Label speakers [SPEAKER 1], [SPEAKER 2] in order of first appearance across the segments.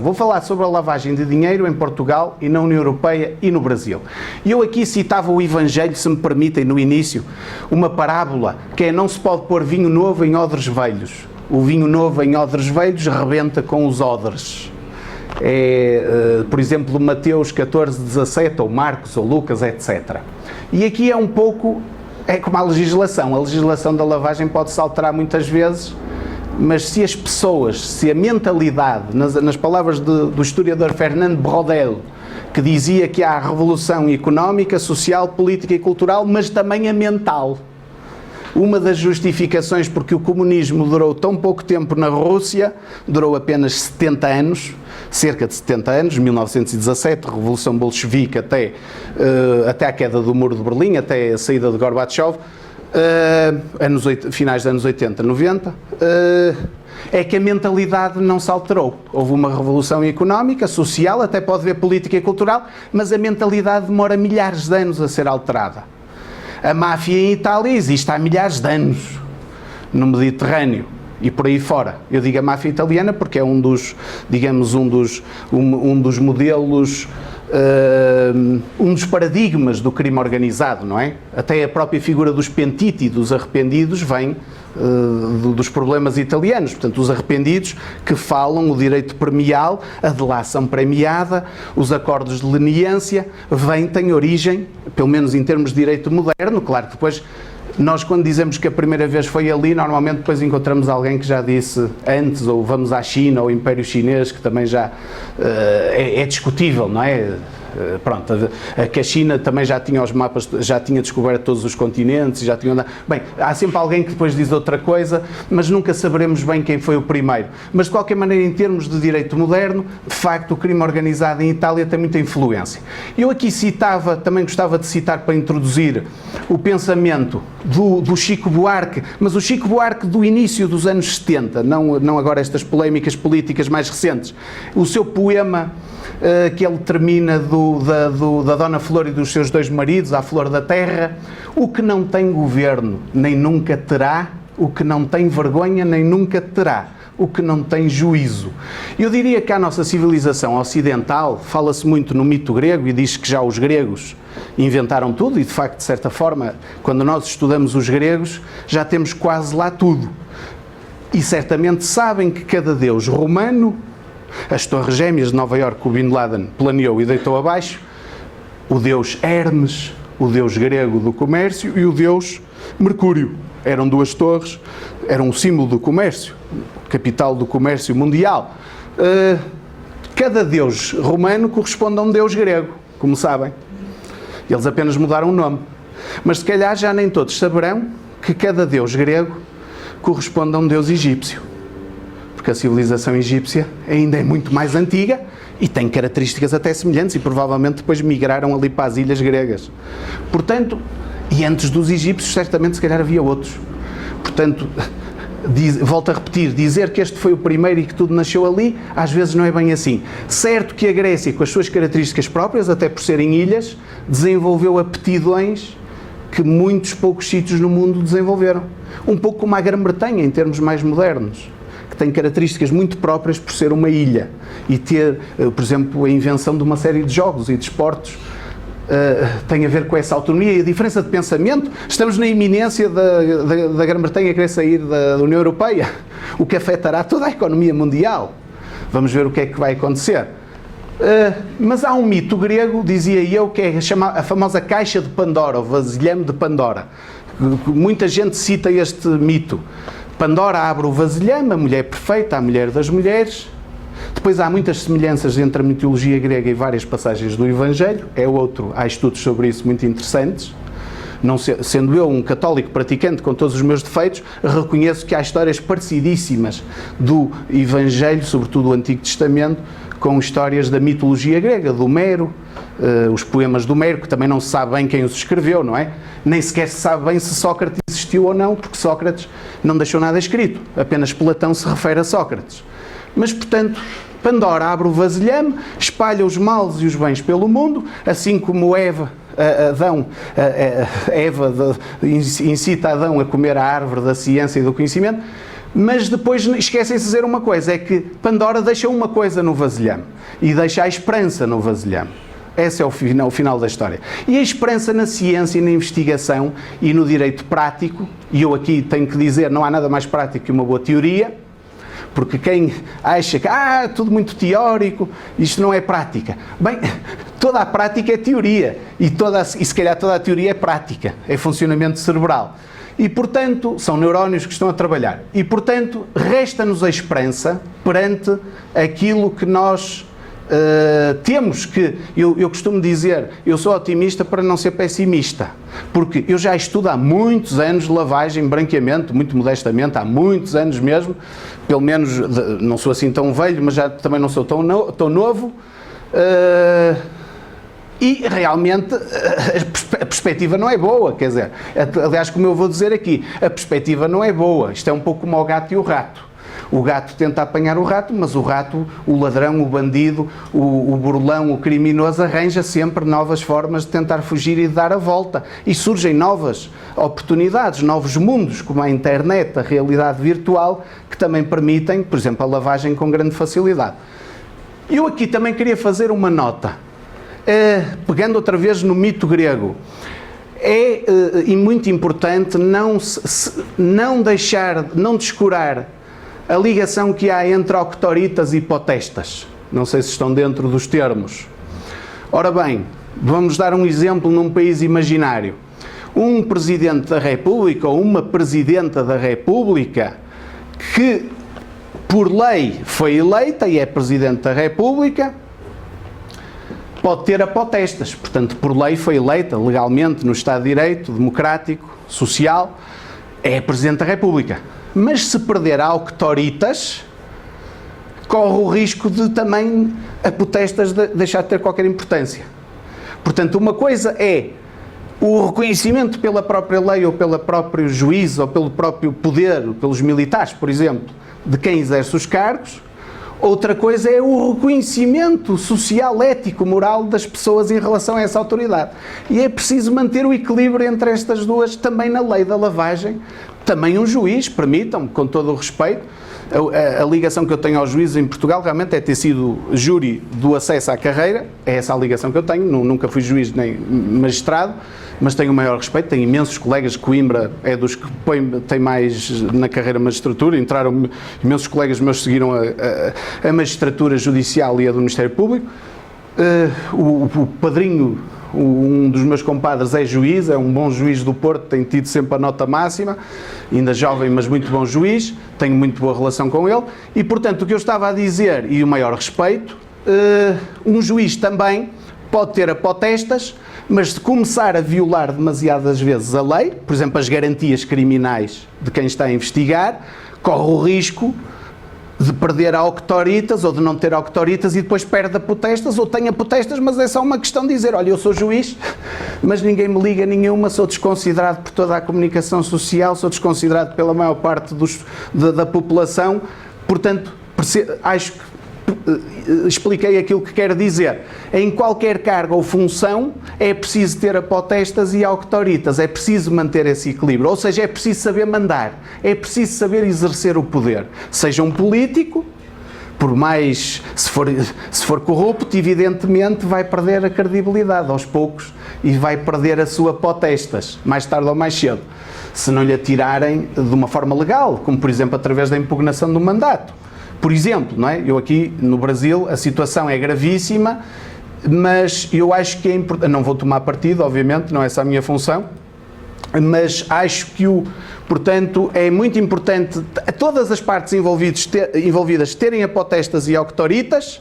[SPEAKER 1] Vou falar sobre a lavagem de dinheiro em Portugal e na União Europeia e no Brasil. E eu aqui citava o Evangelho, se me permitem, no início, uma parábola, que é: não se pode pôr vinho novo em odres velhos. O vinho novo em odres velhos rebenta com os odres. Por exemplo, Mateus 14:17, ou Marcos, ou Lucas, etc. E aqui é um pouco, é como a legislação da lavagem pode-se alterar muitas vezes, mas se as pessoas, se a mentalidade, nas palavras do historiador Fernando Braudel, que dizia que há a revolução económica, social, política e cultural, mas também a mental. Uma das justificações porque o comunismo durou tão pouco tempo na Rússia, durou apenas 70 anos, cerca de 70 anos, 1917, Revolução Bolchevique até a queda do Muro de Berlim, até a saída de Gorbachev, finais dos anos 80, 90, é que a mentalidade não se alterou. Houve uma revolução económica, social, até pode haver política e cultural, mas a mentalidade demora milhares de anos a ser alterada. A máfia em Itália existe há milhares de anos, no Mediterrâneo e por aí fora. Eu digo a máfia italiana porque é um dos modelos, um dos paradigmas do crime organizado, não é? Até a própria figura dos pentiti, dos arrependidos, vem dos problemas italianos. Portanto, os arrependidos que falam o direito premial, a delação premiada, os acordos de leniência, têm origem, pelo menos em termos de direito moderno. Claro que depois, nós quando dizemos que a primeira vez foi ali, normalmente depois encontramos alguém que já disse antes, ou vamos à China, ou Império Chinês, que também já é discutível, não é? Pronto, que a China também já tinha os mapas, já tinha descoberto todos os continentes, já tinha... Bem, há sempre alguém que depois diz outra coisa, mas nunca saberemos bem quem foi o primeiro. Mas de qualquer maneira, em termos de direito moderno, de facto o crime organizado em Itália tem muita influência. Eu aqui citava, também gostava de citar para introduzir o pensamento do Chico Buarque, mas o Chico Buarque do início dos anos 70, não agora estas polémicas políticas mais recentes. O seu poema que ele termina da Dona Flor e dos seus dois maridos, à flor da terra: o que não tem governo nem nunca terá, o que não tem vergonha nem nunca terá, o que não tem juízo. Eu diria que a nossa civilização ocidental, fala-se muito no mito grego e diz que já os gregos inventaram tudo, e de facto, de certa forma, quando nós estudamos os gregos, já temos quase lá tudo. E certamente sabem que cada deus romano, as Torres Gêmeas de Nova Iorque que o Bin Laden planeou e deitou abaixo, o deus Hermes, o deus grego do comércio, e o deus Mercúrio. Eram duas torres, eram um símbolo do comércio, capital do comércio mundial. Cada deus romano corresponde a um deus grego, como sabem. Eles apenas mudaram o nome. Mas se calhar já nem todos saberão que cada deus grego corresponde a um deus egípcio. Porque a civilização egípcia ainda é muito mais antiga e tem características até semelhantes, e provavelmente depois migraram ali para as ilhas gregas. Portanto, e antes dos egípcios certamente se calhar havia outros. Portanto, volto a repetir, dizer que este foi o primeiro e que tudo nasceu ali, às vezes não é bem assim. Certo que a Grécia, com as suas características próprias, até por serem ilhas, desenvolveu aptidões que muitos poucos sítios no mundo desenvolveram. Um pouco como a Grã-Bretanha, em termos mais modernos, que tem características muito próprias por ser uma ilha e ter, por exemplo, a invenção de uma série de jogos e de esportes tem a ver com essa autonomia e a diferença de pensamento. Estamos na iminência da Grã-Bretanha querer sair da União Europeia, o que afetará toda a economia mundial. Vamos ver o que é que vai acontecer. Mas há um mito grego, dizia eu, que é a famosa caixa de Pandora, o vasilhame de Pandora. Muita gente cita este mito. Pandora abre o vasilhame, a mulher perfeita, a mulher das mulheres. Depois há muitas semelhanças entre a mitologia grega e várias passagens do Evangelho. Há estudos sobre isso muito interessantes. Não sendo eu um católico praticante com todos os meus defeitos, reconheço que há histórias parecidíssimas do Evangelho, sobretudo do Antigo Testamento, com histórias da mitologia grega, de Homero, os poemas de Homero, que também não se sabe bem quem os escreveu, não é? Nem sequer se sabe bem se Sócrates existiu ou não, porque Sócrates não deixou nada escrito, apenas Platão se refere a Sócrates. Mas, portanto, Pandora abre o vasilhame, espalha os males e os bens pelo mundo, assim como Eva incita Adão a comer a árvore da ciência e do conhecimento. Mas depois esquecem-se de dizer uma coisa, é que Pandora deixa uma coisa no vasilhame e deixa a esperança no vasilhame. Esse é o final da história. E a esperança na ciência e na investigação e no direito prático, e eu aqui tenho que dizer, não há nada mais prático que uma boa teoria, porque quem acha que tudo muito teórico, isto não é prática. Bem, toda a prática é teoria e se calhar toda a teoria é prática, é funcionamento cerebral. E, portanto, são neurónios que estão a trabalhar. E, portanto, resta-nos a esperança perante aquilo que nós temos que... Eu costumo dizer, eu sou otimista para não ser pessimista, porque eu já estudo há muitos anos lavagem, branqueamento, muito modestamente, há muitos anos mesmo, pelo menos, não sou assim tão velho, mas já também não sou tão novo, e realmente a perspectiva não é boa, quer dizer, aliás, como eu vou dizer aqui, a perspectiva não é boa, isto é um pouco como o gato e o rato. O gato tenta apanhar o rato, mas o rato, o ladrão, o bandido, o burlão, o criminoso arranja sempre novas formas de tentar fugir e de dar a volta. E surgem novas oportunidades, novos mundos, como a internet, a realidade virtual, que também permitem, por exemplo, a lavagem com grande facilidade. Eu aqui também queria fazer uma nota, pegando outra vez no mito grego. E muito importante não descurar a ligação que há entre octoritas e potestas. Não sei se estão dentro dos termos. Ora bem, vamos dar um exemplo num país imaginário. Um Presidente da República ou uma Presidenta da República que, por lei, foi eleita e é Presidente da República, pode ter apotestas. Portanto, por lei foi eleita, legalmente, no Estado de Direito, democrático, social, é Presidente da República. Mas se perder a octoritas, corre o risco de também a potestas deixar de ter qualquer importância. Portanto, uma coisa é o reconhecimento pela própria lei ou pelo próprio juiz ou pelo próprio poder, pelos militares, por exemplo, de quem exerce os cargos. Outra coisa é o reconhecimento social, ético, moral das pessoas em relação a essa autoridade. E é preciso manter o equilíbrio entre estas duas, também na lei da lavagem. Também um juiz, permitam-me, com todo o respeito, a ligação que eu tenho aos juízes em Portugal realmente é ter sido júri do acesso à carreira, é essa a ligação que eu tenho, nunca fui juiz nem magistrado, mas tenho o maior respeito, tenho imensos colegas, Coimbra é dos que tem mais na carreira magistratura, entraram, imensos colegas meus seguiram a magistratura judicial e a do Ministério Público, o padrinho, um dos meus compadres é juiz, é um bom juiz do Porto, tem tido sempre a nota máxima, ainda jovem, mas muito bom juiz, tenho muito boa relação com ele, e portanto o que eu estava a dizer, e o maior respeito, um juiz também pode ter apotestas, mas se começar a violar demasiadas vezes a lei, por exemplo as garantias criminais de quem está a investigar, corre o risco de perder a octoritas ou de não ter octoritas e depois perde a potestas ou tem a potestas, mas é só uma questão de dizer, olha, eu sou juiz, mas ninguém me liga nenhuma, sou desconsiderado por toda a comunicação social, sou desconsiderado pela maior parte da população, portanto, acho que expliquei aquilo que quero dizer. Em qualquer cargo ou função é preciso ter apotestas e octoritas, é preciso manter esse equilíbrio, ou seja, é preciso saber mandar, é preciso saber exercer o poder, seja um político, por mais, se for corrupto, evidentemente vai perder a credibilidade aos poucos e vai perder a sua potestas, mais tarde ou mais cedo, se não lhe atirarem de uma forma legal, como por exemplo através da impugnação do mandato. Por exemplo, não é? Eu aqui no Brasil a situação é gravíssima, mas eu acho que é importante, não vou tomar partido, obviamente, não é essa a minha função, mas acho que, portanto, é muito importante todas as partes envolvidas terem apotestas e octoritas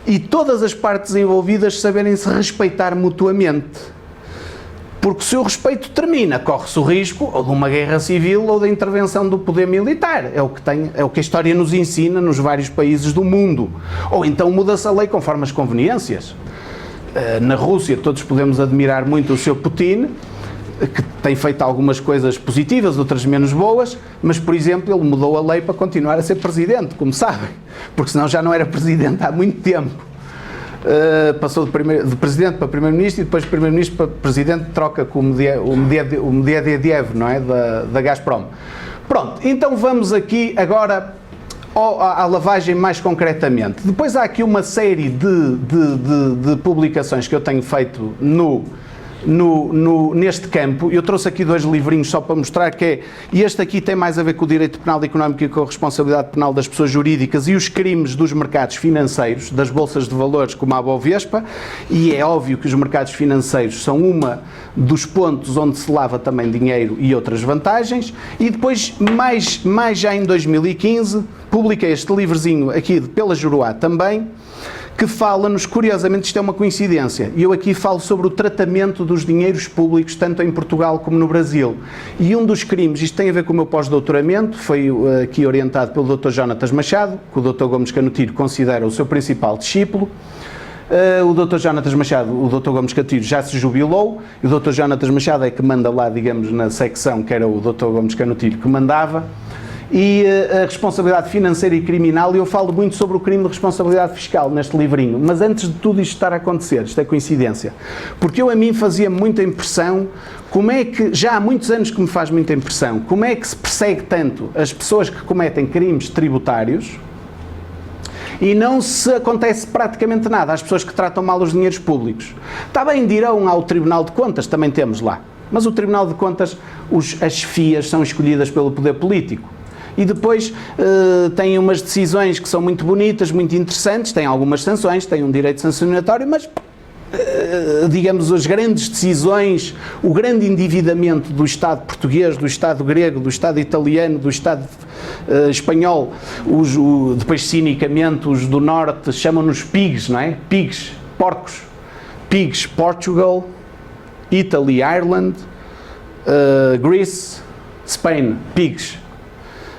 [SPEAKER 1] e todas as partes envolvidas saberem se respeitar mutuamente. Porque se o respeito termina, corre-se o risco ou de uma guerra civil ou da intervenção do poder militar. É o que a história nos ensina nos vários países do mundo. Ou então muda-se a lei conforme as conveniências. Na Rússia todos podemos admirar muito o Sr. Putin, que tem feito algumas coisas positivas, outras menos boas, mas, por exemplo, ele mudou a lei para continuar a ser presidente, como sabem, porque senão já não era presidente há muito tempo. Passou de presidente para primeiro-ministro e depois de primeiro-ministro para presidente, troca com o Medvedev, não é? Da Gazprom. Pronto, então vamos aqui agora à lavagem mais concretamente. Depois há aqui uma série de publicações que eu tenho feito neste campo. Eu trouxe aqui 2 livrinhos só para mostrar e este aqui tem mais a ver com o direito penal económico e com a responsabilidade penal das pessoas jurídicas e os crimes dos mercados financeiros, das bolsas de valores como a Bovespa, e é óbvio que os mercados financeiros são uma dos pontos onde se lava também dinheiro e outras vantagens. E depois, mais já em 2015, publiquei este livrozinho aqui pela Juruá também, que fala-nos, curiosamente, isto é uma coincidência, e eu aqui falo sobre o tratamento dos dinheiros públicos, tanto em Portugal como no Brasil. E um dos crimes, isto tem a ver com o meu pós-doutoramento, foi aqui orientado pelo Dr. Jonatas Machado, que o Dr. Gomes Canutilho considera o seu principal discípulo. O Dr. Jonatas Machado, o Dr. Gomes Canutilho já se jubilou, e o Dr. Jonatas Machado é que manda lá, digamos, na secção que era o Dr. Gomes Canutilho que mandava. E a responsabilidade financeira e criminal, e eu falo muito sobre o crime de responsabilidade fiscal neste livrinho, mas antes de tudo isto estar a acontecer, isto é coincidência, porque a mim fazia muita impressão, como é que, já há muitos anos que me faz muita impressão, como é que se persegue tanto as pessoas que cometem crimes tributários e não se acontece praticamente nada às pessoas que tratam mal os dinheiros públicos. Está bem, dirão ao Tribunal de Contas, também temos lá, mas o Tribunal de Contas, as FIAs são escolhidas pelo poder político. E depois têm umas decisões que são muito bonitas, muito interessantes, têm algumas sanções, têm um direito sancionatório, mas, digamos, as grandes decisões, o grande endividamento do Estado português, do Estado grego, do Estado italiano, do Estado espanhol, depois cinicamente os do Norte chamam-nos pigs, não é? Pigs, porcos. Pigs, Portugal, Italy, Ireland, Greece, Spain, pigs.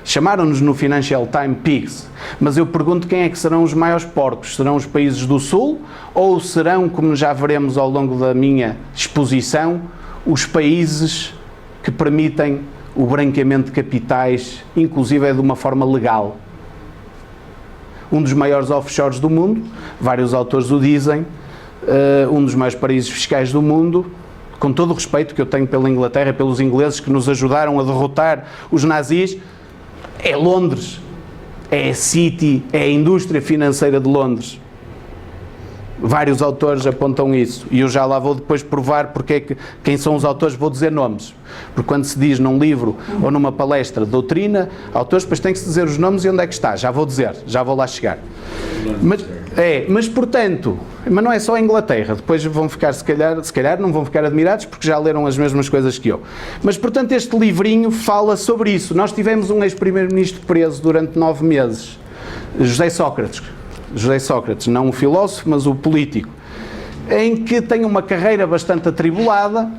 [SPEAKER 1] Chamaram-nos no Financial Times pigs, mas eu pergunto quem é que serão os maiores porcos? Serão os países do Sul ou serão, como já veremos ao longo da minha exposição, os países que permitem o branqueamento de capitais, inclusive de uma forma legal? Um dos maiores offshores do mundo, vários autores o dizem, um dos maiores paraísos fiscais do mundo, com todo o respeito que eu tenho pela Inglaterra, pelos ingleses que nos ajudaram a derrotar os nazis, é Londres, é a City, é a indústria financeira de Londres. Vários autores apontam isso e eu já lá vou depois provar porque é que, quem são os autores, vou dizer nomes, porque quando se diz num livro ou numa palestra de doutrina, autores, depois tem que se dizer os nomes e onde é que está, já vou dizer, já vou lá chegar. Mas portanto, mas não é só a Inglaterra, depois vão ficar, se calhar não vão ficar admirados porque já leram as mesmas coisas que eu. Mas portanto este livrinho fala sobre isso. Nós tivemos um ex-primeiro-ministro preso durante 9 meses, José Sócrates, não o filósofo, mas o político, em que tem uma carreira bastante atribulada.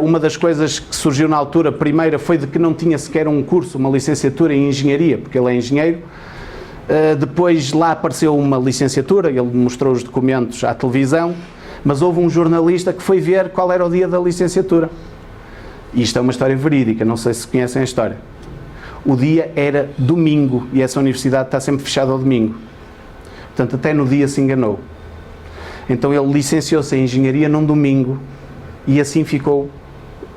[SPEAKER 1] Uma das coisas que surgiu na altura, primeira, foi de que não tinha sequer um curso, uma licenciatura em engenharia, porque ele é engenheiro. Depois lá apareceu uma licenciatura, ele mostrou os documentos à televisão, mas houve um jornalista que foi ver qual era o dia da licenciatura. E isto é uma história verídica, não sei se conhecem a história. O dia era domingo e essa universidade está sempre fechada ao domingo. Portanto, até no dia se enganou. Então ele licenciou-se em engenharia num domingo e assim ficou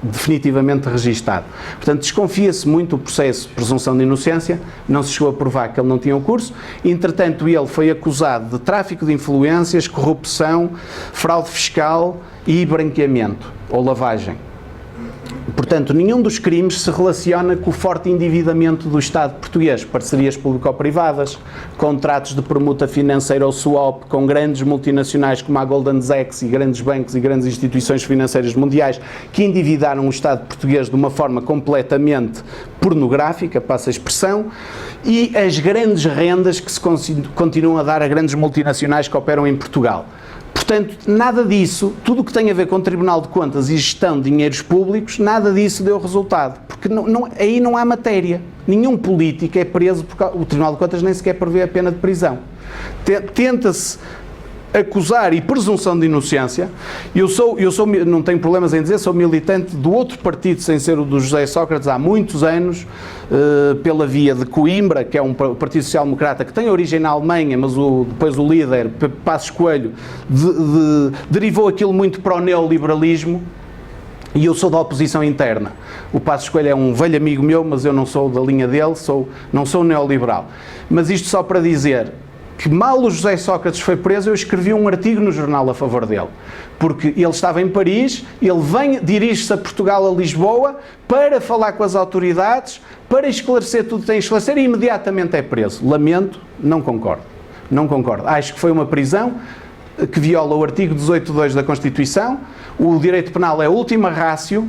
[SPEAKER 1] definitivamente registado. Portanto, desconfia-se muito o processo de presunção de inocência, não se chegou a provar que ele não tinha o curso. Entretanto, ele foi acusado de tráfico de influências, corrupção, fraude fiscal e branqueamento ou lavagem. Portanto, nenhum dos crimes se relaciona com o forte endividamento do Estado português. Parcerias público-privadas, contratos de permuta financeira ou swap com grandes multinacionais como a Goldman Sachs e grandes bancos e grandes instituições financeiras mundiais que endividaram o Estado português de uma forma completamente pornográfica, passa a expressão, e as grandes rendas que se continuam a dar a grandes multinacionais que operam em Portugal. Portanto, nada disso, tudo o que tem a ver com o Tribunal de Contas e gestão de dinheiros públicos, nada disso deu resultado, porque aí não há matéria. Nenhum político é preso, porque o Tribunal de Contas nem sequer prevê a pena de prisão. Tenta-se acusar e presunção de inocência. Eu sou, não tenho problemas em dizer, sou militante do outro partido sem ser o do José Sócrates há muitos anos, pela via de Coimbra, que é um partido social-democrata que tem origem na Alemanha, mas depois o líder, Passos Coelho, derivou aquilo muito para o neoliberalismo E eu sou da oposição interna. O Passos Coelho é um velho amigo meu, mas eu não sou da linha dele, não sou neoliberal. Mas isto só para dizer que mal o José Sócrates foi preso, eu escrevi um artigo no jornal a favor dele. Porque ele estava em Paris, ele dirige-se a Portugal, a Lisboa, para falar com as autoridades, para esclarecer tudo que tem a esclarecer e imediatamente é preso. Lamento, não concordo. Não concordo. Acho que foi uma prisão que viola o artigo 18.2 da Constituição. O direito penal é a última ratio.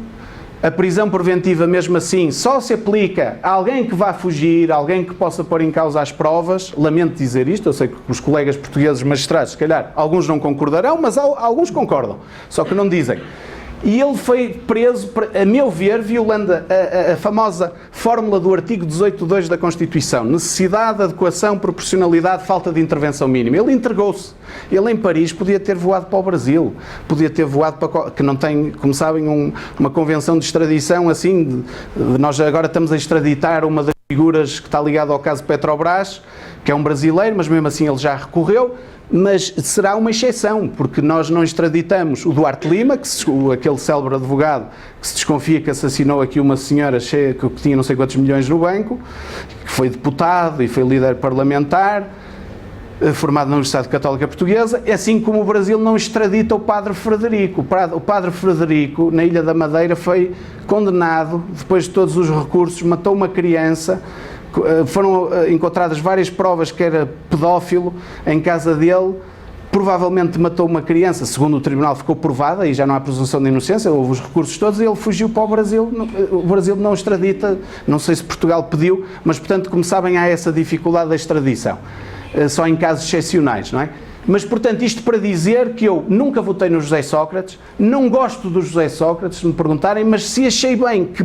[SPEAKER 1] A prisão preventiva, mesmo assim, só se aplica a alguém que vá fugir, alguém que possa pôr em causa as provas. Lamento dizer isto, eu sei que os colegas portugueses magistrados, se calhar, alguns não concordarão, mas alguns concordam, só que não dizem. E ele foi preso, a meu ver, violando a famosa fórmula do artigo 18.2 da Constituição. Necessidade, adequação, proporcionalidade, falta de intervenção mínima. Ele entregou-se. Ele em Paris podia ter voado para o Brasil, podia ter voado para... que não tem, como sabem, uma convenção de extradição assim, nós agora estamos a extraditar uma das figuras que está ligada ao caso Petrobras, que é um brasileiro, mas mesmo assim ele já recorreu. Mas será uma exceção, porque nós não extraditamos o Duarte Lima, aquele célebre advogado que se desconfia que assassinou aqui uma senhora cheia, que tinha não sei quantos milhões no banco, que foi deputado e foi líder parlamentar, formado na Universidade Católica Portuguesa, assim como o Brasil não extradita o Padre Frederico. O Padre Frederico, na Ilha da Madeira, foi condenado, depois de todos os recursos, matou uma criança. Foram encontradas várias provas que era pedófilo em casa dele, provavelmente matou uma criança, segundo o tribunal ficou provada, e já não há presunção de inocência, houve os recursos todos, e ele fugiu para o Brasil. O Brasil não extradita, não sei se Portugal pediu, mas portanto, como sabem, há essa dificuldade da extradição, só em casos excepcionais, não é? Mas, portanto, isto para dizer que eu nunca votei no José Sócrates, não gosto do José Sócrates, se me perguntarem, mas se achei bem que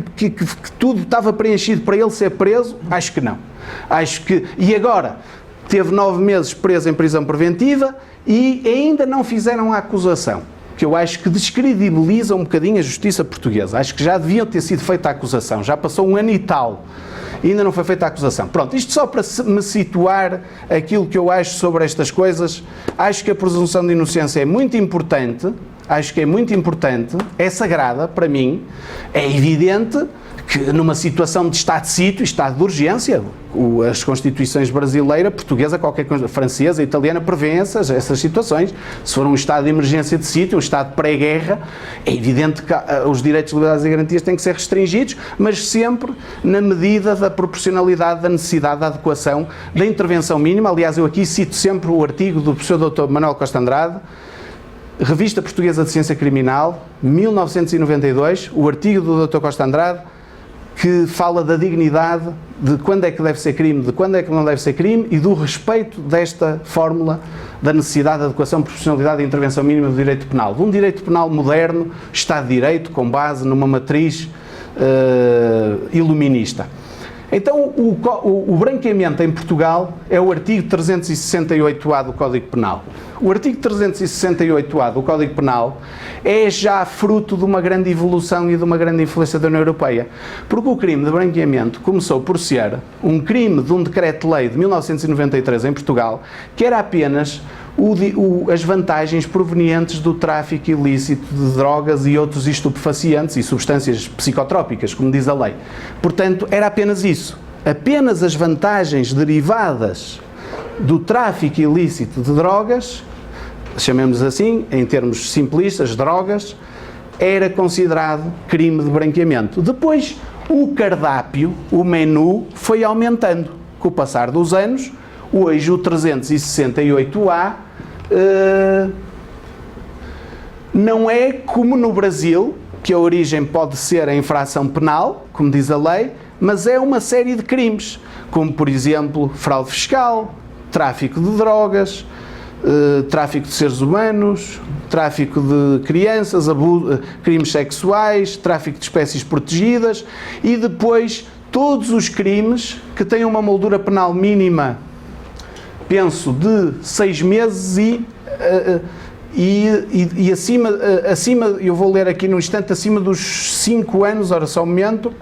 [SPEAKER 1] tudo estava preenchido para ele ser preso, acho que não. Acho que... E agora, teve 9 meses preso em prisão preventiva e ainda não fizeram a acusação, que eu acho que descredibiliza um bocadinho a justiça portuguesa. Acho que já devia ter sido feita a acusação, já passou 1 ano e tal. E ainda não foi feita a acusação. Pronto, isto só para me situar aquilo que eu acho sobre estas coisas. Acho que a presunção de inocência é muito importante, acho que é muito importante, é sagrada para mim. É evidente que numa situação de estado de sítio, estado de urgência, as constituições brasileira, portuguesa, qualquer coisa, francesa, italiana, prevêem essas situações. Se for um estado de emergência de sítio, um estado pré-guerra, é evidente que os direitos, liberdades e garantias têm que ser restringidos, mas sempre na medida da proporcionalidade, da necessidade, da adequação, da intervenção mínima. Aliás, eu aqui cito sempre o artigo do professor Dr. Manuel Costa Andrade, Revista Portuguesa de Ciência Criminal, 1992, o artigo do Dr. Costa Andrade, que fala da dignidade, de quando é que deve ser crime, de quando é que não deve ser crime, e do respeito desta fórmula da necessidade, adequação, proporcionalidade e intervenção mínima do direito penal. De um direito penal moderno, Estado de Direito, com base numa matriz iluminista. Então, o branqueamento em Portugal é o artigo 368-A do Código Penal. O artigo 368-A do Código Penal é já fruto de uma grande evolução e de uma grande influência da União Europeia. Porque o crime de branqueamento começou por ser um crime de um decreto-lei de 1993 em Portugal, que era apenas as vantagens provenientes do tráfico ilícito de drogas e outros estupefacientes e substâncias psicotrópicas, como diz a lei. Portanto, era apenas isso. Apenas as vantagens derivadas do tráfico ilícito de drogas, chamemos assim, em termos simplistas, drogas, era considerado crime de branqueamento. Depois, o cardápio, o menu, foi aumentando. Com o passar dos anos, hoje o 368-A não é como no Brasil, que a origem pode ser a infração penal, como diz a lei, mas é uma série de crimes, como por exemplo fraude fiscal, tráfico de drogas, tráfico de seres humanos, tráfico de crianças, crimes sexuais, tráfico de espécies protegidas e depois todos os crimes que têm uma moldura penal mínima, penso, de 6 meses e acima, eu vou ler aqui num instante, acima dos 5 anos, ora só um momento,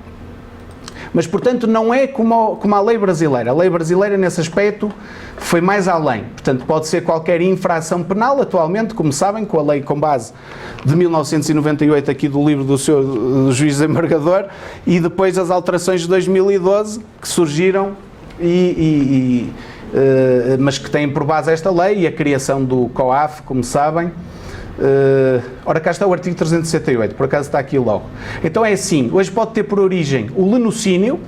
[SPEAKER 1] Mas, portanto, não é como a lei brasileira. A lei brasileira, nesse aspecto, foi mais além. Portanto, pode ser qualquer infração penal, atualmente, como sabem, com a lei com base de 1998, aqui do livro do seu juiz desembargador, e depois as alterações de 2012, que surgiram, mas que têm por base esta lei, e a criação do COAF, como sabem. Ora, cá está o artigo 368, por acaso está aqui logo. Então é assim, hoje pode ter por origem o lenocínio.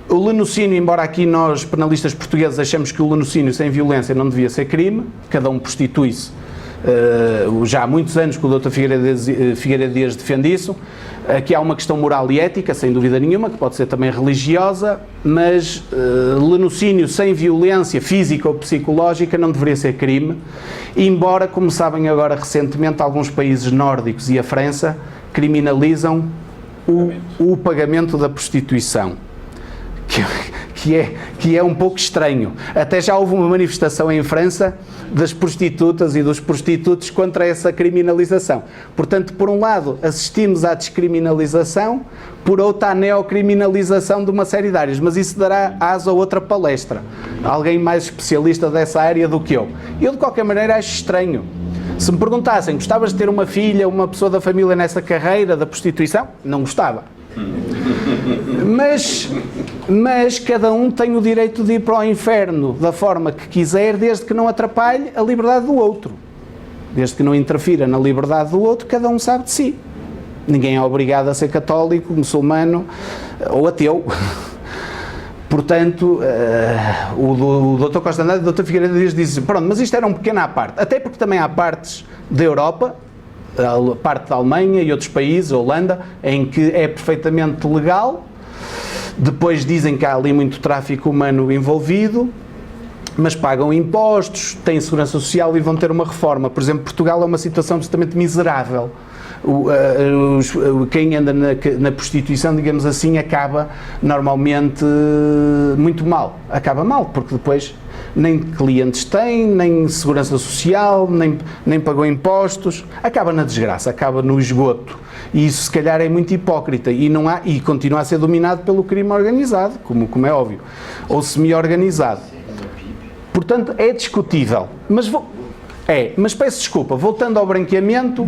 [SPEAKER 1] O lenocínio, embora aqui nós, penalistas portugueses, achamos que o lenocínio sem violência não devia ser crime, cada um prostitui-se. Já há muitos anos que o Dr. Figueiredo Dias defende isso. Aqui há uma questão moral e ética, sem dúvida nenhuma, que pode ser também religiosa, mas lenocínio sem violência física ou psicológica não deveria ser crime, embora, como sabem agora recentemente, alguns países nórdicos e a França criminalizam o pagamento da prostituição. Que é um pouco estranho. Até já houve uma manifestação em França das prostitutas e dos prostitutos contra essa criminalização. Portanto, por um lado, assistimos à descriminalização, por outro, à neocriminalização de uma série de áreas, mas isso dará asa a outra palestra. Alguém mais especialista dessa área do que eu. Eu, de qualquer maneira, acho estranho. Se me perguntassem, gostavas de ter uma filha, uma pessoa da família nessa carreira da prostituição? Não gostava. Mas cada um tem o direito de ir para o inferno da forma que quiser, desde que não atrapalhe a liberdade do outro. Desde que não interfira na liberdade do outro, cada um sabe de si. Ninguém é obrigado a ser católico, muçulmano ou ateu. Portanto, o Dr. Costa Andrade e o Dr. Figueiredo Dias dizem, pronto, mas isto era um pequeno à parte. Até porque também há partes da Europa, a parte da Alemanha e outros países, a Holanda, em que é perfeitamente legal. Depois dizem que há ali muito tráfico humano envolvido, mas pagam impostos, têm segurança social e vão ter uma reforma. Por exemplo, Portugal é uma situação absolutamente miserável. Quem anda na prostituição, digamos assim, acaba normalmente muito mal. Acaba mal, porque depois nem clientes tem, nem segurança social, nem pagou impostos. Acaba na desgraça, acaba no esgoto. E isso, se calhar, é muito hipócrita e continua a ser dominado pelo crime organizado, como é óbvio, ou semi-organizado. Portanto, é discutível. Mas peço desculpa, voltando ao branqueamento,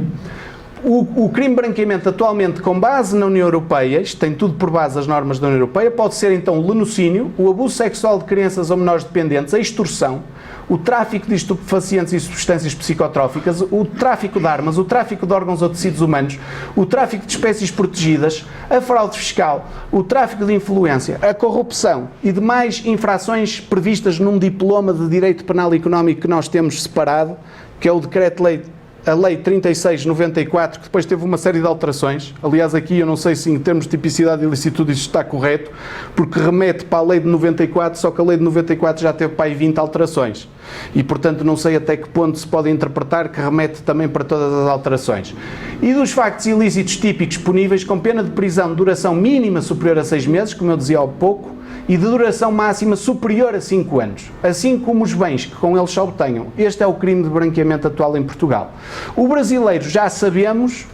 [SPEAKER 1] o crime de branqueamento atualmente com base na União Europeia, isto tem tudo por base as normas da União Europeia, pode ser então o lenocínio, o abuso sexual de crianças ou menores dependentes, a extorsão, o tráfico de estupefacientes e substâncias psicotróficas, o tráfico de armas, o tráfico de órgãos ou tecidos humanos, o tráfico de espécies protegidas, a fraude fiscal, o tráfico de influência, a corrupção e demais infrações previstas num diploma de Direito Penal e Económico que nós temos separado, que é o Decreto-Lei, a Lei 36/94, que depois teve uma série de alterações. Aliás, aqui eu não sei se em termos de tipicidade e ilicitude isto está correto, porque remete para a Lei de 94, só que a Lei de 94 já teve para aí 20 alterações. E, portanto, não sei até que ponto se pode interpretar que remete também para todas as alterações. E dos factos ilícitos típicos puníveis com pena de prisão de duração mínima superior a 6 meses, como eu dizia há pouco, e de duração máxima superior a 5 anos, assim como os bens que com eles se obtenham. Este é o crime de branqueamento atual em Portugal. O brasileiro já sabemos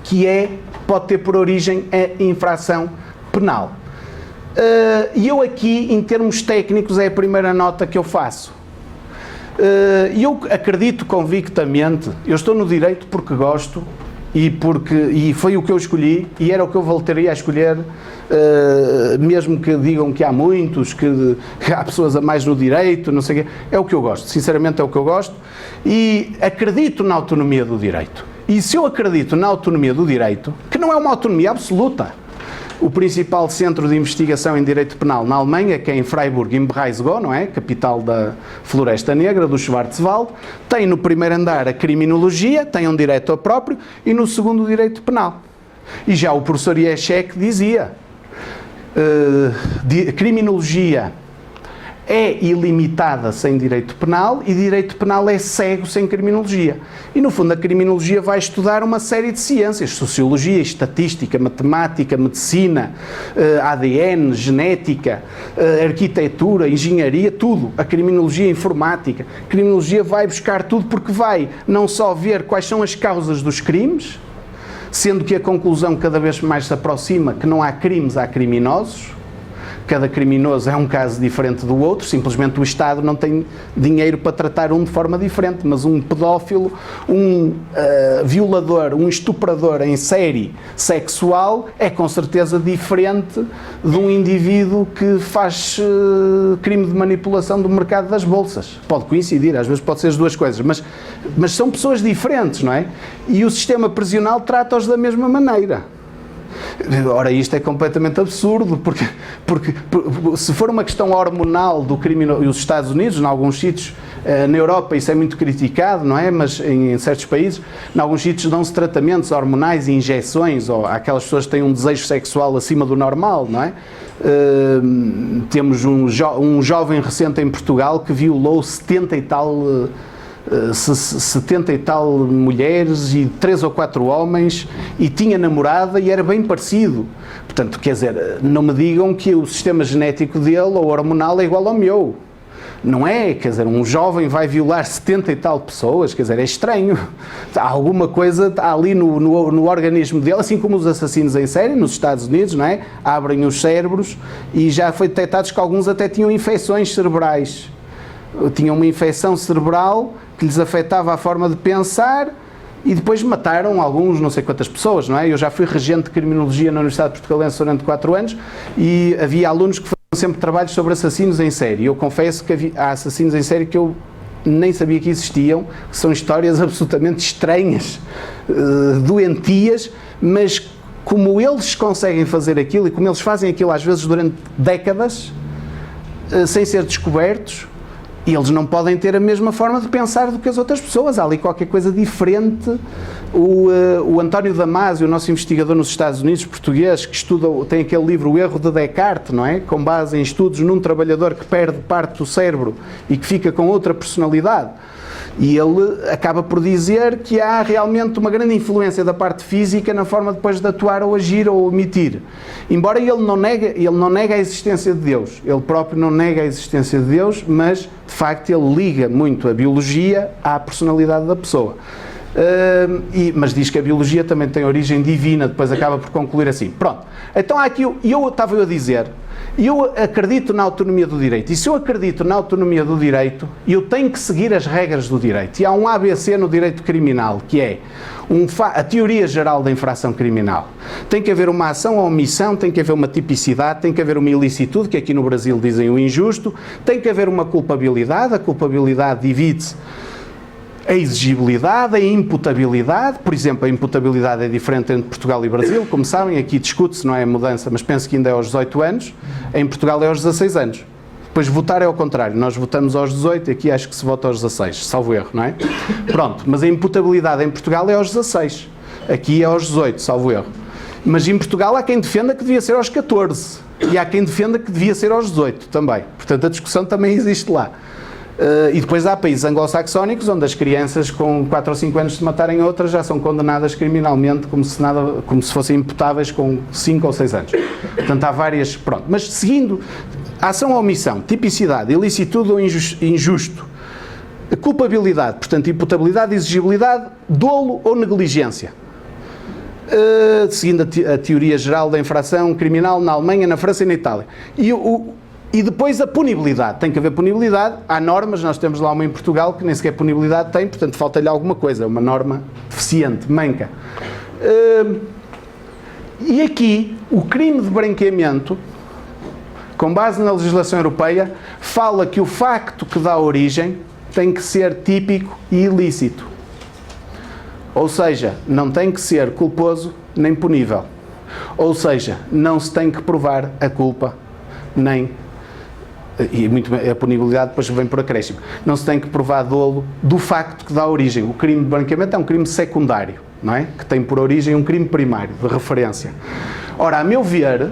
[SPEAKER 1] que pode ter por origem a infração penal. E eu aqui, em termos técnicos, é a primeira nota que eu faço. Eu acredito convictamente, eu estou no direito porque gosto, e foi o que eu escolhi, e era o que eu voltaria a escolher, mesmo que digam que há muitos, que há pessoas a mais no direito, não sei o quê, é o que eu gosto, sinceramente é o que eu gosto, e acredito na autonomia do direito. E se eu acredito na autonomia do direito, que não é uma autonomia absoluta, o principal centro de investigação em direito penal na Alemanha, que é em Freiburg, em Breisgau, não é? Capital da Floresta Negra, do Schwarzwald, tem no primeiro andar a criminologia, tem um diretor próprio, e no segundo o direito penal. E já o professor Jeschek dizia, criminologia é ilimitada sem direito penal e direito penal é cego sem criminologia. E, no fundo, a criminologia vai estudar uma série de ciências, sociologia, estatística, matemática, medicina, ADN, genética, arquitetura, engenharia, tudo. A criminologia informática. A criminologia vai buscar tudo porque vai não só ver quais são as causas dos crimes, sendo que a conclusão cada vez mais se aproxima que não há crimes, há criminosos. Cada criminoso é um caso diferente do outro, simplesmente o Estado não tem dinheiro para tratar um de forma diferente, mas um pedófilo, um violador, um estuprador em série sexual é com certeza diferente de um indivíduo que faz crime de manipulação do mercado das bolsas. Pode coincidir, às vezes pode ser as duas coisas, mas são pessoas diferentes, não é? E o sistema prisional trata-os da mesma maneira. Ora, isto é completamente absurdo, porque se for uma questão hormonal do crime, e os Estados Unidos, em alguns sítios, na Europa isso é muito criticado, não é? Mas em certos países, em alguns sítios dão-se tratamentos hormonais e injeções, ou aquelas pessoas que têm um desejo sexual acima do normal, não é? Temos um jovem recente em Portugal que violou 70 e tal mulheres e 3 ou 4 homens e tinha namorada e era bem parecido. Portanto, quer dizer, não me digam que o sistema genético dele ou hormonal é igual ao meu. Não é, quer dizer, um jovem vai violar 70 e tal pessoas, quer dizer, é estranho. Há alguma coisa ali no organismo dele, assim como os assassinos em série nos Estados Unidos, não é? Abrem os cérebros e já foi detectados que alguns até tinham infecções cerebrais. Tinham uma infecção cerebral que lhes afetava a forma de pensar e depois mataram alguns, não sei quantas pessoas, não é? Eu já fui regente de criminologia na Universidade Portugalense durante 4 anos e havia alunos que faziam sempre trabalhos sobre assassinos em série. Eu confesso que há assassinos em série que eu nem sabia que existiam, que são histórias absolutamente estranhas, doentias, mas como eles conseguem fazer aquilo e como eles fazem aquilo às vezes durante décadas, sem ser descobertos, e eles não podem ter a mesma forma de pensar do que as outras pessoas. Há ali qualquer coisa diferente. O António Damasio, o nosso investigador nos Estados Unidos, português, que estuda, tem aquele livro O Erro de Descartes, não é? Com base em estudos num trabalhador que perde parte do cérebro e que fica com outra personalidade. E ele acaba por dizer que há realmente uma grande influência da parte física na forma depois de atuar ou agir ou omitir. Embora ele não nega a existência de Deus. Ele próprio não nega a existência de Deus, mas de facto ele liga muito a biologia à personalidade da pessoa. Mas diz que a biologia também tem origem divina, depois acaba por concluir assim. Pronto. Então há aqui, eu estava a dizer, eu acredito na autonomia do direito, e se eu acredito na autonomia do direito, eu tenho que seguir as regras do direito. E há um ABC no direito criminal, que é a teoria geral da infração criminal. Tem que haver uma ação ou omissão, tem que haver uma tipicidade, tem que haver uma ilicitude, que aqui no Brasil dizem o injusto, tem que haver uma culpabilidade, a culpabilidade divide-se a exigibilidade, a imputabilidade. Por exemplo, a imputabilidade é diferente entre Portugal e Brasil, como sabem, aqui discute-se, não é a mudança, mas penso que ainda é aos 18 anos, em Portugal é aos 16 anos. Depois votar é ao contrário, nós votamos aos 18 e aqui acho que se vota aos 16, salvo erro, não é? Pronto, mas a imputabilidade em Portugal é aos 16, aqui é aos 18, salvo erro. Mas em Portugal há quem defenda que devia ser aos 14 e há quem defenda que devia ser aos 18 também. Portanto, a discussão também existe lá. E depois há países anglo-saxónicos onde as crianças com 4 ou 5 anos de matarem outras já são condenadas criminalmente como se fossem imputáveis com 5 ou 6 anos. Portanto, há várias... Pronto. Mas seguindo, ação ou omissão, tipicidade, ilicitude ou injusto, culpabilidade, portanto, imputabilidade, exigibilidade, dolo ou negligência. Seguindo a teoria geral da infração criminal na Alemanha, na França e na Itália. E depois a punibilidade, tem que haver punibilidade, há normas, nós temos lá uma em Portugal que nem sequer punibilidade tem, portanto falta-lhe alguma coisa, uma norma deficiente, manca. E aqui, o crime de branqueamento, com base na legislação europeia, fala que o facto que dá origem tem que ser típico e ilícito. Ou seja, não tem que ser culposo nem punível. Ou seja, não se tem que provar a culpa, nem... E muito bem, a punibilidade depois vem por acréscimo. Não se tem que provar dolo do facto que dá origem. O crime de branqueamento é um crime secundário, não é? Que tem por origem um crime primário, de referência. Ora, a meu ver,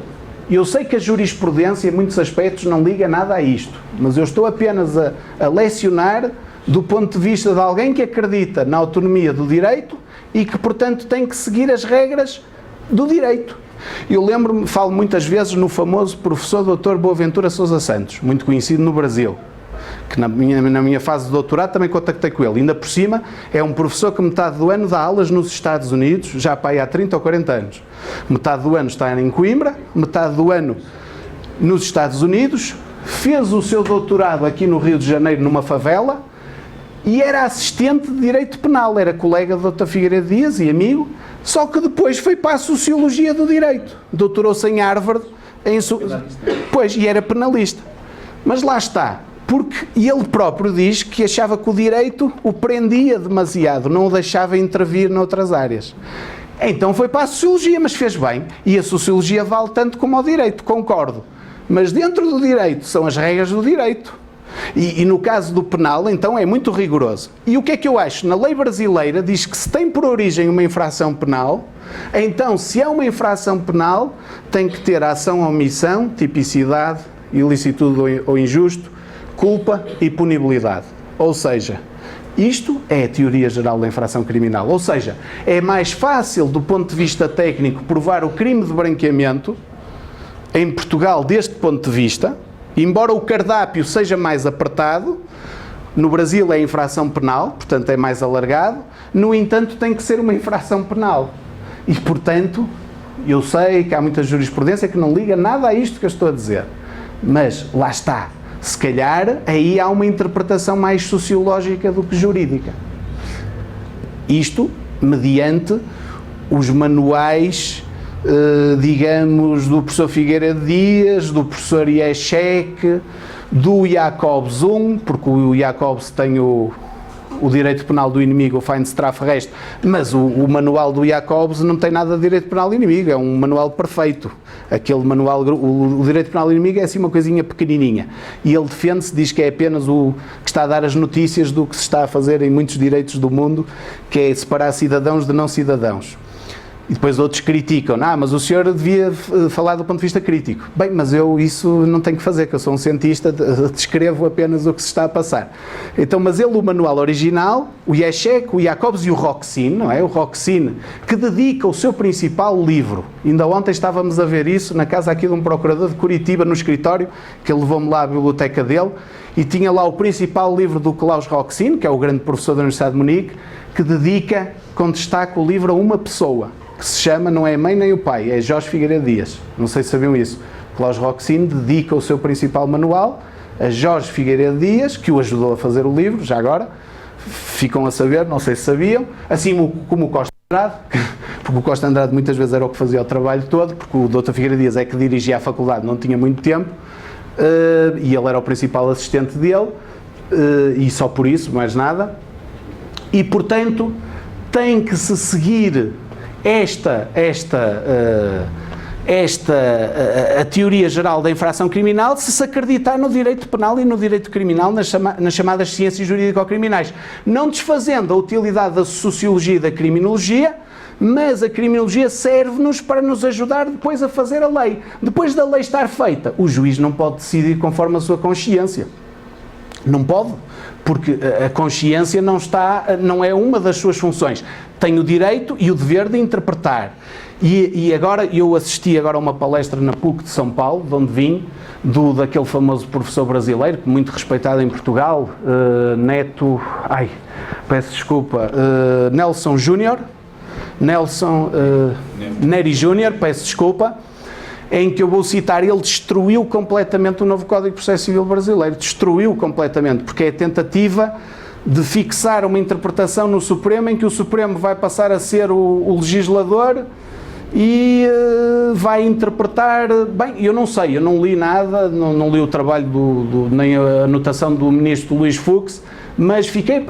[SPEAKER 1] eu sei que a jurisprudência, em muitos aspectos, não liga nada a isto, mas eu estou apenas a lecionar do ponto de vista de alguém que acredita na autonomia do direito e que, portanto, tem que seguir as regras do direito. Eu lembro-me, falo muitas vezes no famoso professor Dr. Boaventura Sousa Santos, muito conhecido no Brasil, que na minha fase de doutorado também contactei com ele. Ainda por cima, é um professor que metade do ano dá aulas nos Estados Unidos, já para aí há 30 ou 40 anos. Metade do ano está em Coimbra, metade do ano nos Estados Unidos, fez o seu doutorado aqui no Rio de Janeiro, numa favela, e era assistente de Direito Penal, era colega do Dr. Figueiredo Dias e amigo, só que depois foi para a Sociologia do Direito. Doutorou-se em Harvard, pois, e era penalista. Mas lá está. Porque ele próprio diz que achava que o direito o prendia demasiado, não o deixava intervir noutras áreas. Então foi para a sociologia, mas fez bem. E a sociologia vale tanto como o direito, concordo. Mas dentro do direito são as regras do direito. E no caso do penal, então, é muito rigoroso. E o que é que eu acho? Na lei brasileira diz que se tem por origem uma infração penal, então se é uma infração penal, tem que ter ação ou omissão, tipicidade, ilicitude ou injusto, culpa e punibilidade. Ou seja, isto é a teoria geral da infração criminal. Ou seja, é mais fácil, do ponto de vista técnico, provar o crime de branqueamento em Portugal deste ponto de vista, embora o cardápio seja mais apertado. No Brasil é infração penal, portanto é mais alargado. No entanto, tem que ser uma infração penal. E, portanto, eu sei que há muita jurisprudência que não liga nada a isto que eu estou a dizer. Mas, lá está. Se calhar, aí há uma interpretação mais sociológica do que jurídica. Isto mediante os manuais, digamos, do professor Figueiredo Dias, do professor Yeshek, do Jacobs I, porque o Jacobs tem o direito penal do inimigo, o Feinstrafrecht, mas o manual do Jacobs não tem nada de direito penal do inimigo, é um manual perfeito. Aquele manual, o direito penal do inimigo é assim uma coisinha pequenininha. E ele defende-se, diz que é apenas o que está a dar as notícias do que se está a fazer em muitos direitos do mundo, que é separar cidadãos de não cidadãos. E depois outros criticam, mas o senhor devia falar do ponto de vista crítico. Bem, mas eu isso não tenho que fazer, que eu sou um cientista, descrevo apenas o que se está a passar. Então, mas ele, o manual original, o Yeshek, o Jacobs e o Roxin, não é? O Roxin, que dedica o seu principal livro. Ainda ontem estávamos a ver isso na casa aqui de um procurador de Curitiba, no escritório, que ele levou-me lá à biblioteca dele, e tinha lá o principal livro do Klaus Roxin, que é o grande professor da Universidade de Munique, que dedica, com destaque, o livro a uma pessoa, que se chama, não é a mãe nem o pai, é Jorge Figueiredo Dias. Não sei se sabiam isso. Klaus Roxin dedica o seu principal manual a Jorge Figueiredo Dias, que o ajudou a fazer o livro, já agora. Ficam a saber, não sei se sabiam. Assim como o Costa Andrade, porque o Costa Andrade muitas vezes era o que fazia o trabalho todo, porque o Dr. Figueiredo Dias é que dirigia a faculdade, não tinha muito tempo, e ele era o principal assistente dele, e só por isso, mais nada. E, portanto, tem que se seguir a teoria geral da infração criminal se acreditar no direito penal e no direito criminal, nas chamadas ciências jurídico-criminais, não desfazendo a utilidade da sociologia e da criminologia, mas a criminologia serve-nos para nos ajudar depois a fazer a lei. Depois da lei estar feita, o juiz não pode decidir conforme a sua consciência. Não pode, porque a consciência não é uma das suas funções. Tem o direito e o dever de interpretar. E agora, eu assisti agora a uma palestra na PUC de São Paulo, de onde vim, daquele famoso professor brasileiro, muito respeitado em Portugal, Nelson Júnior, Neri Júnior, peço desculpa, em que eu vou citar, ele destruiu completamente o novo Código de Processo Civil brasileiro, destruiu completamente, porque é a tentativa de fixar uma interpretação no Supremo, em que o Supremo vai passar a ser o legislador e vai interpretar, bem, eu não sei, eu não li nada, não li o trabalho nem a anotação do ministro Luís Fux, mas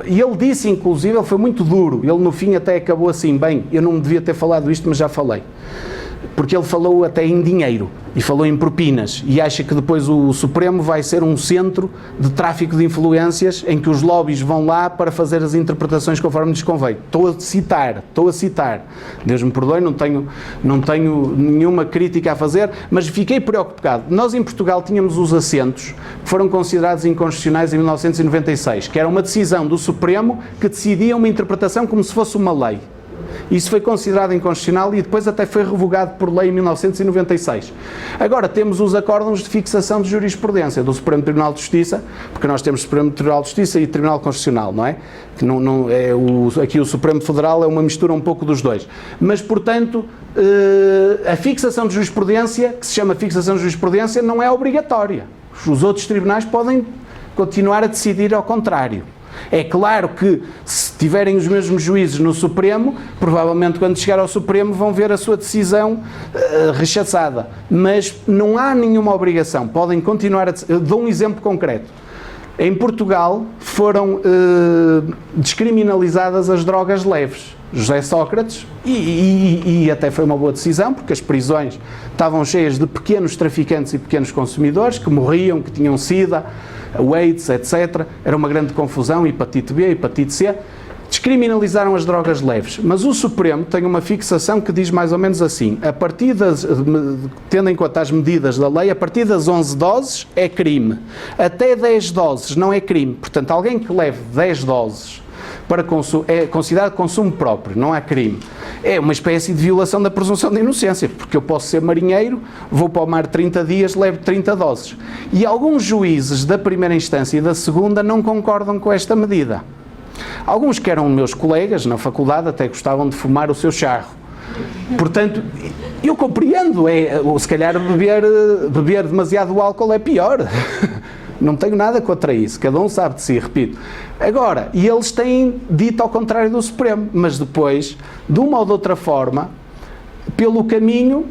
[SPEAKER 1] e ele disse, inclusive, ele foi muito duro, ele no fim até acabou assim, bem, eu não devia ter falado isto, mas já falei. Porque ele falou até em dinheiro e falou em propinas e acha que depois o Supremo vai ser um centro de tráfico de influências em que os lobbies vão lá para fazer as interpretações conforme lhes convém. Estou a citar. Deus me perdoe, não tenho nenhuma crítica a fazer, mas fiquei preocupado. Nós em Portugal tínhamos os assentos que foram considerados inconstitucionais em 1996, que era uma decisão do Supremo que decidia uma interpretação como se fosse uma lei. Isso foi considerado inconstitucional e depois até foi revogado por lei em 1996. Agora temos os acórdãos de fixação de jurisprudência do Supremo Tribunal de Justiça, porque nós temos Supremo Tribunal de Justiça e Tribunal Constitucional, não é? Que aqui o Supremo Federal é uma mistura um pouco dos dois. Mas, portanto, a fixação de jurisprudência, que se chama fixação de jurisprudência, não é obrigatória. Os outros tribunais podem continuar a decidir ao contrário. É claro que, se tiverem os mesmos juízes no Supremo, provavelmente quando chegar ao Supremo vão ver a sua decisão rechaçada. Mas não há nenhuma obrigação. Podem continuar a decidir. Eu dou um exemplo concreto. Em Portugal foram descriminalizadas as drogas leves. José Sócrates, e até foi uma boa decisão, porque as prisões estavam cheias de pequenos traficantes e pequenos consumidores que morriam, que tinham SIDA, o AIDS, etc. Era uma grande confusão, hepatite B, hepatite C. Descriminalizaram as drogas leves, mas o Supremo tem uma fixação que diz mais ou menos assim, tendo em conta as medidas da lei, a partir das 11 doses é crime, até 10 doses não é crime. Portanto, alguém que leve 10 doses para consumo, é considerado consumo próprio, não há crime. É uma espécie de violação da presunção de inocência, porque eu posso ser marinheiro, vou para o mar 30 dias, levo 30 doses. E alguns juízes da primeira instância e da segunda não concordam com esta medida. Alguns que eram meus colegas na faculdade até gostavam de fumar o seu charro. Portanto, eu compreendo, se calhar beber demasiado álcool é pior. Não tenho nada contra isso, cada um sabe de si, repito. Agora, e eles têm dito ao contrário do Supremo, mas depois, de uma ou de outra forma, pelo caminho,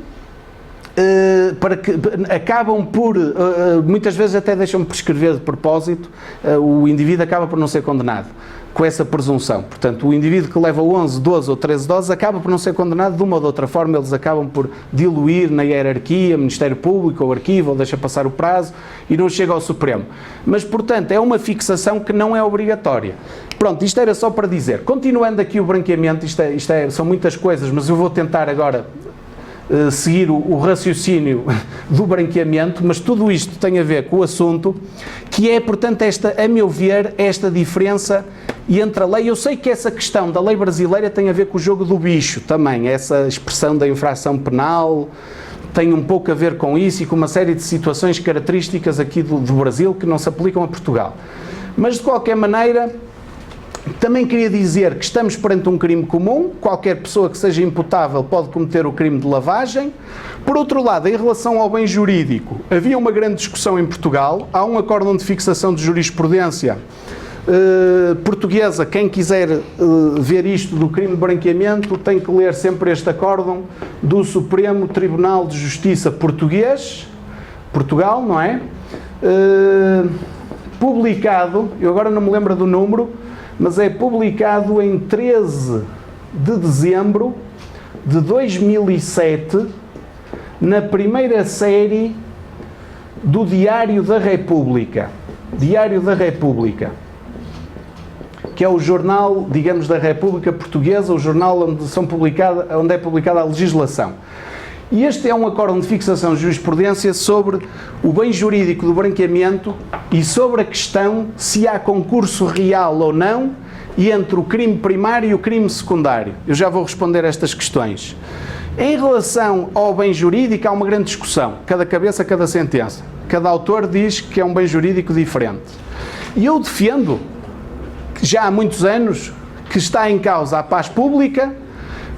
[SPEAKER 1] acabam por, muitas vezes até deixam-me prescrever de propósito, o indivíduo acaba por não ser condenado, com essa presunção. Portanto, o indivíduo que leva 11, 12 ou 13 doses acaba por não ser condenado de uma ou de outra forma, eles acabam por diluir na hierarquia, Ministério Público ou Arquivo, ou deixa passar o prazo e não chega ao Supremo. Mas, portanto, é uma fixação que não é obrigatória. Pronto, isto era só para dizer. Continuando aqui o branqueamento, são muitas coisas, mas eu vou tentar agora seguir o raciocínio do branqueamento, mas tudo isto tem a ver com o assunto, que é, portanto, a meu ver, esta diferença entre a lei. Eu sei que essa questão da lei brasileira tem a ver com o jogo do bicho também, essa expressão da infração penal tem um pouco a ver com isso e com uma série de situações características aqui do Brasil que não se aplicam a Portugal. Mas, de qualquer maneira, também queria dizer que estamos perante um crime comum, qualquer pessoa que seja imputável pode cometer o crime de lavagem. Por outro lado, em relação ao bem jurídico, havia uma grande discussão em Portugal, há um acórdão de fixação de jurisprudência portuguesa. Quem quiser ver isto do crime de branqueamento tem que ler sempre este acórdão do Supremo Tribunal de Justiça português, Portugal, não é? Publicado, eu agora não me lembro do número, mas é publicado em 13 de dezembro de 2007, na primeira série do Diário da República. Diário da República, que é o jornal, digamos, da República Portuguesa, o jornal onde é publicada a legislação. E este é um acórdão de fixação de jurisprudência sobre o bem jurídico do branqueamento e sobre a questão se há concurso real ou não entre o crime primário e o crime secundário. Eu já vou responder a estas questões. Em relação ao bem jurídico, há uma grande discussão. Cada cabeça, cada sentença. Cada autor diz que é um bem jurídico diferente. E eu defendo, já há muitos anos, que está em causa a paz pública,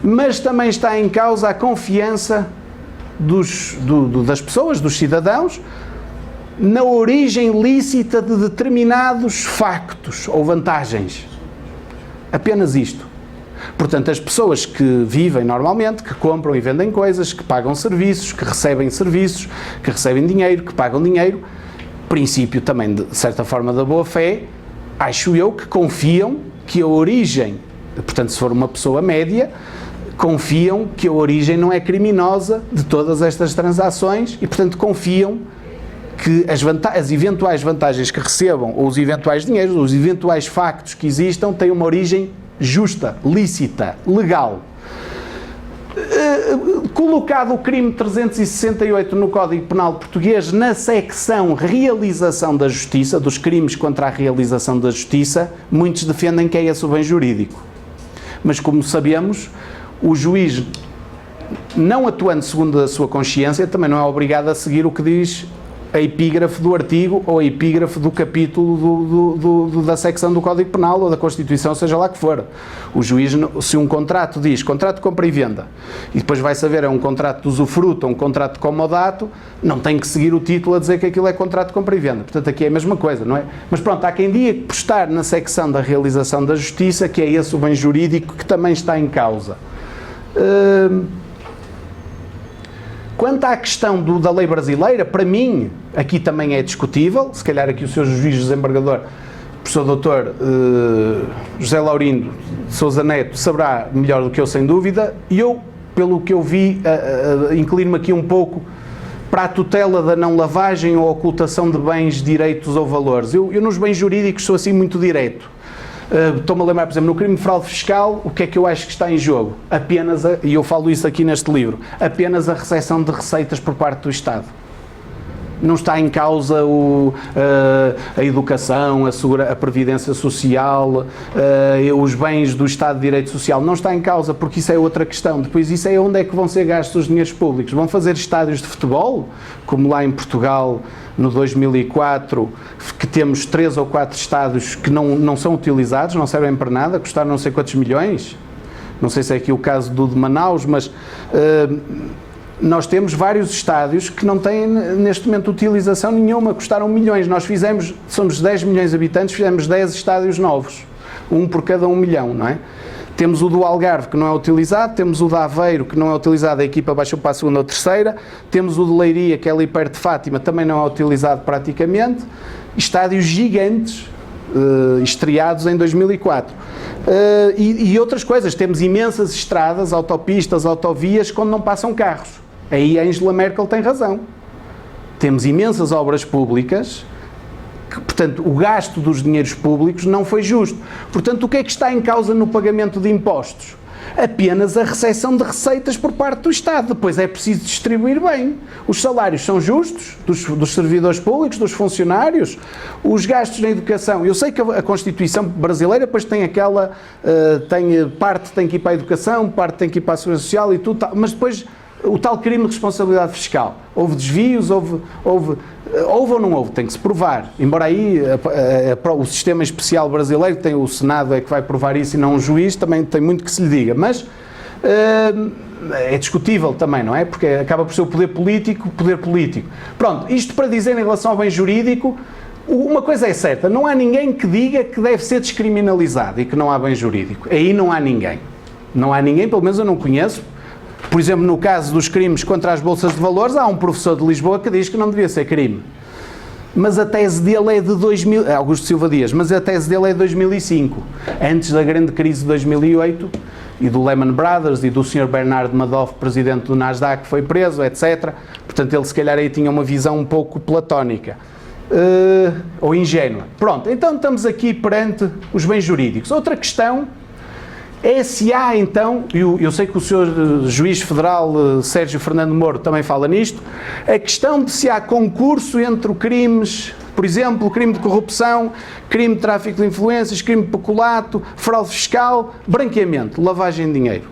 [SPEAKER 1] mas também está em causa a confiança das pessoas, dos cidadãos, na origem lícita de determinados factos ou vantagens. Apenas isto. Portanto, as pessoas que vivem normalmente, que compram e vendem coisas, que pagam serviços, que recebem dinheiro, que pagam dinheiro, princípio também, de certa forma, da boa-fé, acho eu que confiam que a origem, portanto, se for uma pessoa média, confiam que a origem não é criminosa de todas estas transações e, portanto, confiam que as eventuais vantagens que recebam, ou os eventuais dinheiros, ou os eventuais factos que existam, têm uma origem justa, lícita, legal. Colocado o crime 368 no Código Penal Português, na secção realização da justiça, dos crimes contra a realização da justiça, muitos defendem que é esse o bem jurídico. Mas como sabemos, o juiz, não atuando segundo a sua consciência, também não é obrigado a seguir o que diz a epígrafe do artigo ou a epígrafe do capítulo da secção do Código Penal ou da Constituição, seja lá que for. O juiz, se um contrato diz contrato de compra e venda, e depois vai saber é um contrato de usufruto ou um contrato de comodato, não tem que seguir o título a dizer que aquilo é contrato de compra e venda. Portanto, aqui é a mesma coisa, não é? Mas pronto, há quem diga que por estar na secção da realização da justiça, que é esse o bem jurídico que também está em causa. Quanto à questão da lei brasileira, para mim, aqui também é discutível, se calhar aqui o seu juiz desembargador, professor doutor José Laurindo de Sousa Neto, saberá melhor do que eu, sem dúvida, e eu, pelo que eu vi, inclino-me aqui um pouco para a tutela da não lavagem ou ocultação de bens, direitos ou valores. Eu nos bens jurídicos sou assim muito direto. Estou-me a lembrar, por exemplo, no crime de fraude fiscal, o que é que eu acho que está em jogo? Apenas, e eu falo isso aqui neste livro, apenas a recepção de receitas por parte do Estado. Não está em causa a educação, a previdência social, os bens do Estado de Direito Social. Não está em causa, porque isso é outra questão. Depois isso é onde é que vão ser gastos os dinheiros públicos. Vão fazer estádios de futebol, como lá em Portugal, no 2004, que temos 3 ou 4 estádios que não são utilizados, não servem para nada, custaram não sei quantos milhões. Não sei se é aqui o caso do de Manaus, mas nós temos vários estádios que não têm neste momento utilização nenhuma, custaram milhões. Nós somos 10 milhões de habitantes, fizemos 10 estádios novos, um por cada 1 milhão, não é? Temos o do Algarve, que não é utilizado, temos o de Aveiro, que não é utilizado, a equipa baixou para a 2ª ou 3ª, temos o de Leiria, que é ali perto de Fátima, também não é utilizado praticamente, estádios gigantes, estreados em 2004. E outras coisas, temos imensas estradas, autopistas, autovias, onde não passam carros. Aí a Angela Merkel tem razão. Temos imensas obras públicas, portanto, o gasto dos dinheiros públicos não foi justo. Portanto, o que é que está em causa no pagamento de impostos? Apenas a recepção de receitas por parte do Estado. Depois é preciso distribuir bem. Os salários são justos dos servidores públicos, dos funcionários, os gastos na educação. Eu sei que a Constituição brasileira depois tem parte tem que ir para a educação, parte tem que ir para a segurança social e tudo, mas depois o tal crime de responsabilidade fiscal. Houve desvios, houve ou não houve, tem que se provar. Embora aí o sistema especial brasileiro, tem o Senado é que vai provar isso e não um juiz, também tem muito que se lhe diga. Mas é discutível também, não é? Porque acaba por ser o poder político. Pronto, isto para dizer em relação ao bem jurídico, uma coisa é certa, não há ninguém que diga que deve ser descriminalizado e que não há bem jurídico. Aí não há ninguém. Não há ninguém, pelo menos eu não conheço. Por exemplo, no caso dos crimes contra as bolsas de valores, há um professor de Lisboa que diz que não devia ser crime. Mas a tese dele é de Augusto Silva Dias, mas a tese dele é de 2005, antes da grande crise de 2008, e do Lehman Brothers, e do Sr. Bernard Madoff, presidente do Nasdaq, que foi preso, etc. Portanto, ele se calhar aí tinha uma visão um pouco platónica. Ou ingênua. Pronto, então estamos aqui perante os bens jurídicos. Outra questão é se há então, eu sei que o Sr. Juiz Federal Sérgio Fernando Moro também fala nisto, a questão de se há concurso entre crimes, por exemplo, o crime de corrupção, crime de tráfico de influências, crime de peculato, fraude fiscal, branqueamento, lavagem de dinheiro.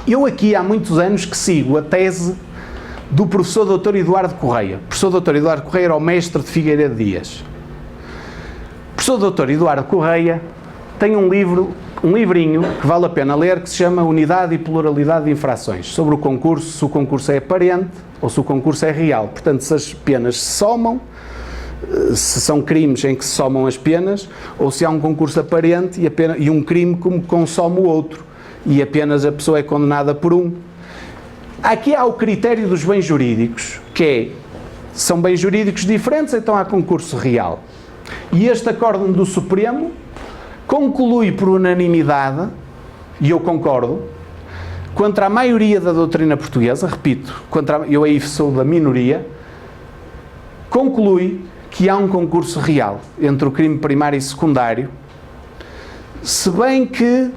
[SPEAKER 1] Eu aqui há muitos anos que sigo a tese do professor Dr. Eduardo Correia. O professor Dr. Eduardo Correia era o mestre de Figueiredo Dias. O professor Dr. Eduardo Correia tem um livrinho que vale a pena ler, que se chama Unidade e Pluralidade de Infrações, sobre o concurso, se o concurso é aparente ou se o concurso é real. Portanto, se as penas se somam, se são crimes em que se somam as penas, ou se há um concurso aparente e um crime como consome o outro, e apenas a pessoa é condenada por um. Aqui há o critério dos bens jurídicos, que são bens jurídicos diferentes, então há concurso real. E este acórdão do Supremo conclui por unanimidade, e eu concordo, contra a maioria da doutrina portuguesa, repito, eu aí sou da minoria, conclui que há um concurso real entre o crime primário e secundário, se bem que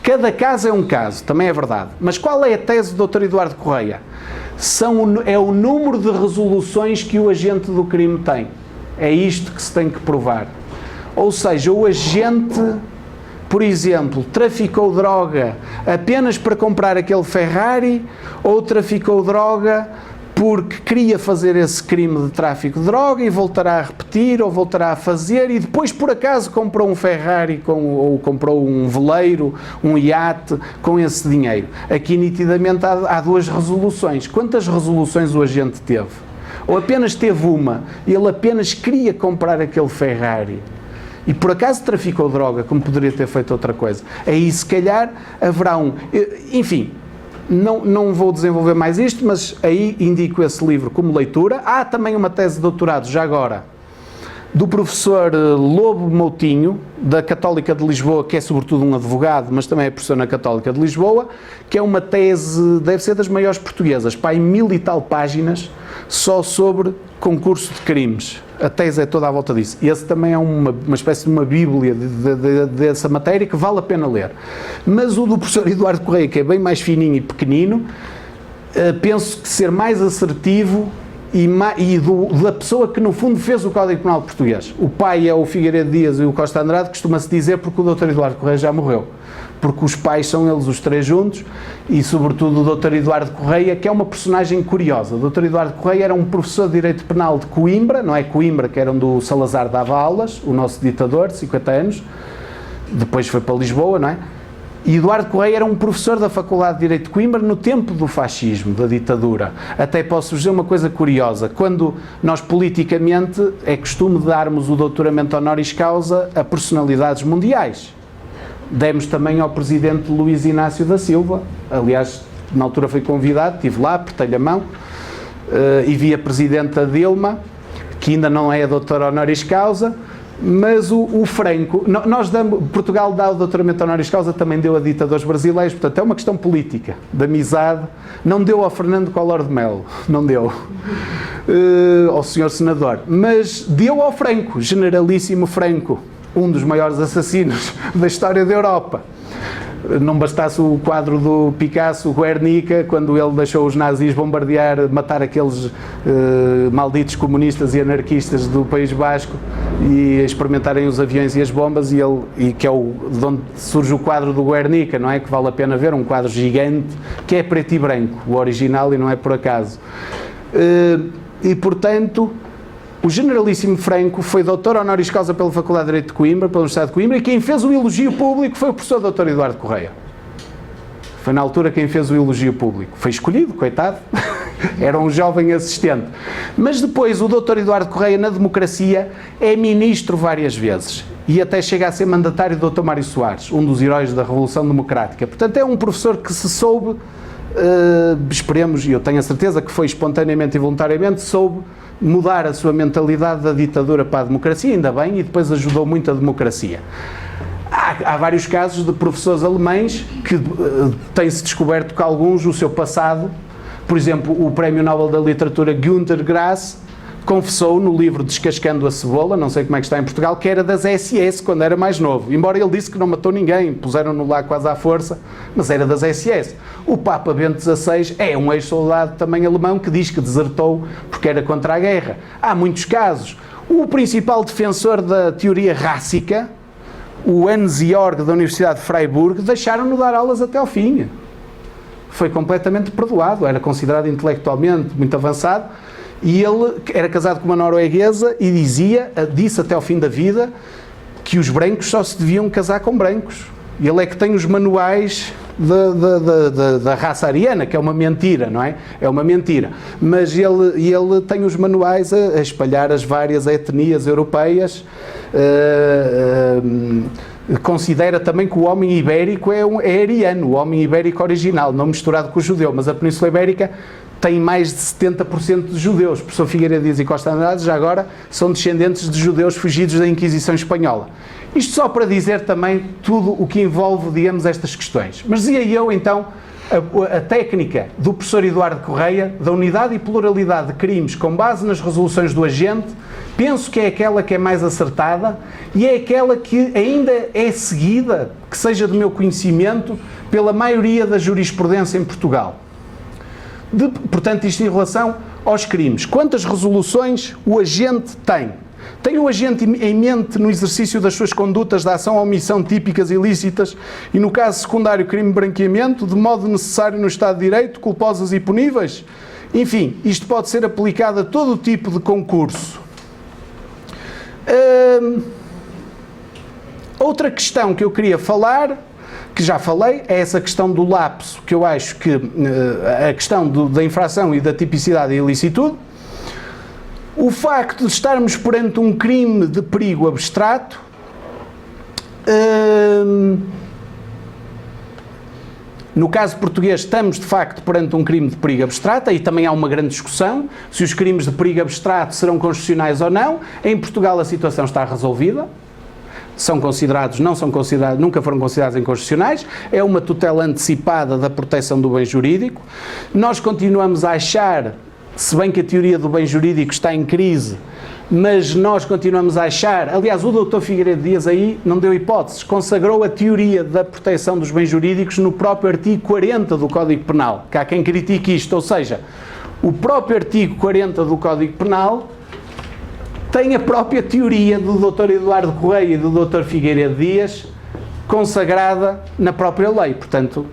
[SPEAKER 1] cada caso é um caso, também é verdade. Mas qual é a tese do Dr. Eduardo Correia? É o número de resoluções que o agente do crime tem. É isto que se tem que provar. Ou seja, o agente por exemplo, traficou droga apenas para comprar aquele Ferrari ou traficou droga porque queria fazer esse crime de tráfico de droga e voltará a repetir ou voltará a fazer e depois por acaso comprou um Ferrari ou comprou um veleiro, um iate com esse dinheiro. Aqui nitidamente há duas resoluções. Quantas resoluções o agente teve? Ou apenas teve uma e ele apenas queria comprar aquele Ferrari e por acaso traficou droga, como poderia ter feito outra coisa. Aí se calhar haverá enfim, não vou desenvolver mais isto, mas aí indico esse livro como leitura. Há também uma tese de doutorado, já agora, do professor Lobo Moutinho, da Católica de Lisboa, que é sobretudo um advogado, mas também é professor na Católica de Lisboa, que é uma tese, deve ser das maiores portuguesas, pá, em 1000 e tal páginas, só sobre concurso de crimes. A tese é toda à volta disso. E esse também é uma espécie de uma bíblia dessa matéria que vale a pena ler. Mas o do professor Eduardo Correia, que é bem mais fininho e pequenino, penso que ser mais assertivo da pessoa que no fundo fez o Código Penal português. O pai é o Figueiredo Dias e o Costa Andrade, costuma-se dizer porque o Dr. Eduardo Correia já morreu. Porque os pais são eles os três juntos e sobretudo o Dr. Eduardo Correia, que é uma personagem curiosa. O Dr. Eduardo Correia era um professor de Direito Penal de Coimbra, não é Coimbra, que era onde o Salazar dava aulas, o nosso ditador de 50 anos, depois foi para Lisboa, não é? E Eduardo Correia era um professor da Faculdade de Direito de Coimbra no tempo do fascismo, da ditadura. Até posso dizer uma coisa curiosa, quando nós politicamente é costume darmos o doutoramento honoris causa a personalidades mundiais. Demos também ao presidente Luís Inácio da Silva, aliás, na altura foi convidado, estive lá, apertei-lhe a mão, e vi a presidenta Dilma, que ainda não é a doutora honoris causa, mas o Franco, Portugal dá o doutoramento honoris causa, também deu a ditadores brasileiros, portanto é uma questão política, de amizade, não deu ao Fernando Collor de Mello, não deu, ao senhor senador, mas deu ao Franco, generalíssimo Franco, um dos maiores assassinos da história da Europa. Não bastasse o quadro do Picasso, Guernica, quando ele deixou os nazis bombardear, matar aqueles malditos comunistas e anarquistas do País Basco e experimentarem os aviões e as bombas, e que é de onde surge o quadro do Guernica, não é? Que vale a pena ver, um quadro gigante, que é preto e branco, o original, e não é por acaso. E, portanto, o generalíssimo Franco foi doutor honoris causa pela Faculdade de Direito de Coimbra, pela Universidade de Coimbra, e quem fez o elogio público foi o professor Dr. Eduardo Correia. Foi na altura quem fez o elogio público. Foi escolhido, coitado, era um jovem assistente. Mas depois o Dr. Eduardo Correia, na democracia, é ministro várias vezes. E até chega a ser mandatário do Dr. Mário Soares, um dos heróis da Revolução Democrática. Portanto, é um professor que se soube, esperemos, e eu tenho a certeza que foi espontaneamente e voluntariamente, soube mudar a sua mentalidade da ditadura para a democracia, ainda bem, e depois ajudou muito a democracia. Há vários casos de professores alemães que tem-se descoberto que alguns, o seu passado, por exemplo, o Prémio Nobel da Literatura Günter Grass, confessou no livro Descascando a Cebola, não sei como é que está em Portugal, que era das SS quando era mais novo. Embora ele disse que não matou ninguém, puseram-no lá quase à força, mas era das SS. O Papa Bento XVI é um ex-soldado também alemão que diz que desertou porque era contra a guerra. Há muitos casos. O principal defensor da teoria rássica, o Hans Georg da Universidade de Freiburg, deixaram-no dar aulas até ao fim. Foi completamente perdoado, era considerado intelectualmente muito avançado. E ele era casado com uma norueguesa e disse até ao fim da vida que os brancos só se deviam casar com brancos. Ele é que tem os manuais da raça ariana, que é uma mentira, não é? É uma mentira. Mas ele tem os manuais a espalhar as várias etnias europeias. Considera também que o homem ibérico é ariano, o homem ibérico original, não misturado com o judeu, mas a Península Ibérica tem mais de 70% de judeus. O professor Figueiredo Dias e Costa Andrade, já agora, são descendentes de judeus fugidos da Inquisição Espanhola. Isto só para dizer também tudo o que envolve, digamos, estas questões. Mas dizia eu, então, a técnica do professor Eduardo Correia, da unidade e pluralidade de crimes com base nas resoluções do agente, penso que é aquela que é mais acertada e é aquela que ainda é seguida, que seja do meu conhecimento, pela maioria da jurisprudência em Portugal. Portanto, isto em relação aos crimes. Quantas resoluções o agente tem? Tem o agente em mente no exercício das suas condutas de ação ou omissão típicas ilícitas e, no caso secundário, crime de branqueamento, de modo necessário no Estado de Direito, culposas e puníveis? Enfim, isto pode ser aplicado a todo o tipo de concurso. Outra questão que eu queria falar, que já falei, é essa questão do lapso, que eu acho que a questão da infração e da tipicidade e ilicitude. O facto de estarmos perante um crime de perigo abstrato, no caso português estamos de facto perante um crime de perigo abstrato, aí também há uma grande discussão se os crimes de perigo abstrato serão constitucionais ou não. Em Portugal a situação está resolvida, são considerados, não são considerados, nunca foram considerados inconstitucionais, é uma tutela antecipada da proteção do bem jurídico. Nós continuamos a achar, se bem que a teoria do bem jurídico está em crise, mas nós continuamos a achar, aliás o Dr. Figueiredo Dias aí não deu hipóteses, consagrou a teoria da proteção dos bens jurídicos no próprio artigo 40 do Código Penal, que há quem critique isto, ou seja, o próprio artigo 40 do Código Penal tem a própria teoria do Dr. Eduardo Correia e do Dr. Figueiredo Dias consagrada na própria lei, portanto,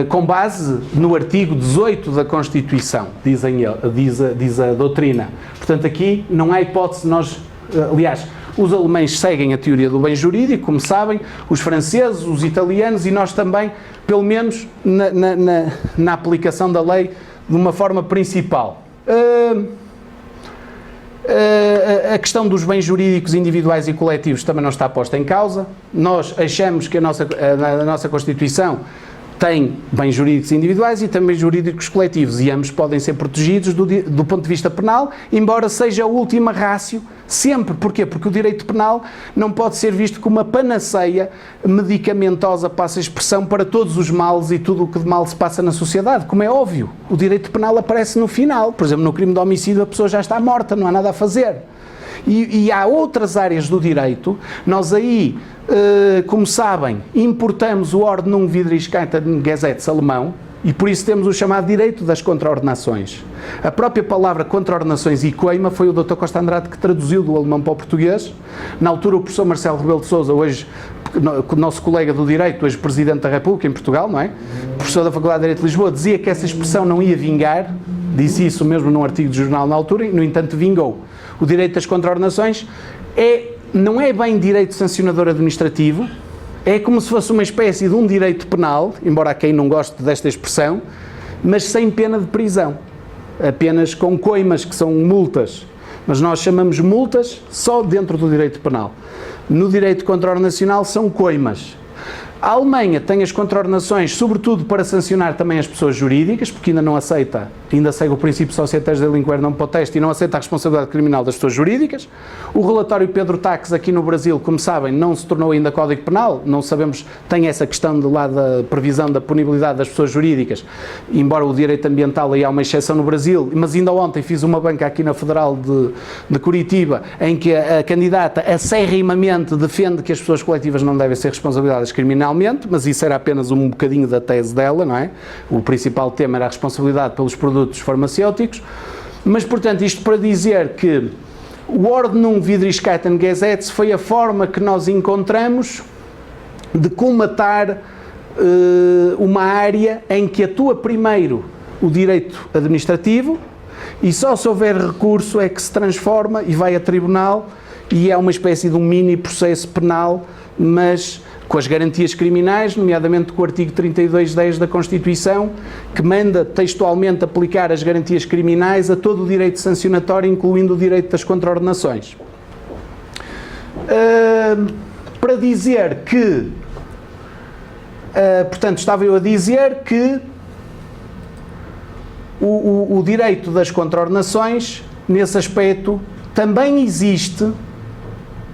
[SPEAKER 1] com base no artigo 18 da Constituição, diz a doutrina. Portanto, aqui não há hipótese de nós, aliás, os alemães seguem a teoria do bem jurídico, como sabem, os franceses, os italianos e nós também, pelo menos na aplicação da lei de uma forma principal. A questão dos bens jurídicos individuais e coletivos também não está posta em causa. Nós achamos que a nossa Constituição tem bens jurídicos individuais e também jurídicos coletivos e ambos podem ser protegidos do ponto de vista penal, embora seja a última ratio sempre. Porquê? Porque o direito penal não pode ser visto como uma panaceia medicamentosa, passa a expressão, para todos os males e tudo o que de mal se passa na sociedade. Como é óbvio, o direito penal aparece no final. Por exemplo, no crime de homicídio a pessoa já está morta, não há nada a fazer. E há outras áreas do direito, nós aí, como sabem, importamos o Ordnung Widrigkeitengesetz alemão e por isso temos o chamado direito das contraordenações. A própria palavra contraordenações e coima foi o Dr. Costa Andrade que traduziu do alemão para o português. Na altura o professor Marcelo Rebelo de Sousa, hoje nosso colega do direito, hoje Presidente da República em Portugal, não é? Professor da Faculdade de Direito de Lisboa, dizia que essa expressão não ia vingar, disse isso mesmo num artigo de jornal na altura, e no entanto vingou. O direito das contraordenações não é bem direito sancionador administrativo, é como se fosse uma espécie de um direito penal, embora há quem não goste desta expressão, mas sem pena de prisão, apenas com coimas, que são multas. Mas nós chamamos multas só dentro do direito penal. No direito contraordenacional são coimas. A Alemanha tem as contraordenações, sobretudo para sancionar também as pessoas jurídicas, porque ainda não aceita, ainda segue o princípio societas delinquere non potest e não aceita a responsabilidade criminal das pessoas jurídicas. O relatório Pedro Taques aqui no Brasil, como sabem, não se tornou ainda Código Penal, não sabemos, tem essa questão de lá da previsão da punibilidade das pessoas jurídicas, embora o direito ambiental aí há uma exceção no Brasil, mas ainda ontem fiz uma banca aqui na Federal de Curitiba, em que a candidata acerrimamente defende que as pessoas coletivas não devem ser responsabilizadas criminalmente, mas isso era apenas um bocadinho da tese dela, não é? O principal tema era a responsabilidade pelos produtos farmacêuticos, mas, portanto, isto para dizer que o Ordnung Widrigkeitengesetz foi a forma que nós encontramos de colmatar uma área em que atua primeiro o direito administrativo e só se houver recurso é que se transforma e vai a tribunal e é uma espécie de um mini processo penal, mas com as garantias criminais, nomeadamente com o artigo 32.10 da Constituição, que manda textualmente aplicar as garantias criminais a todo o direito sancionatório, incluindo o direito das contraordenações. Para dizer que, portanto, estava eu a dizer que o direito das contraordenações, nesse aspecto, também existe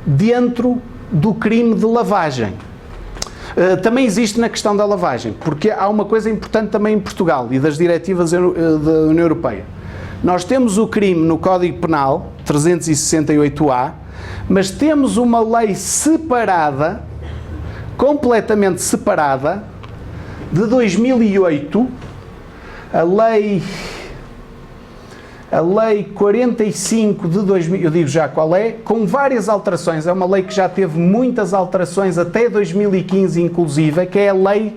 [SPEAKER 1] dentro do crime de lavagem. Também existe na questão da lavagem, porque há uma coisa importante também em Portugal e das diretivas da União Europeia. Nós temos o crime no Código Penal, 368A, mas temos uma lei separada, completamente separada, de 2008, A lei 45 de 2000, eu digo já qual é, com várias alterações, é uma lei que já teve muitas alterações até 2015 inclusive, que é a lei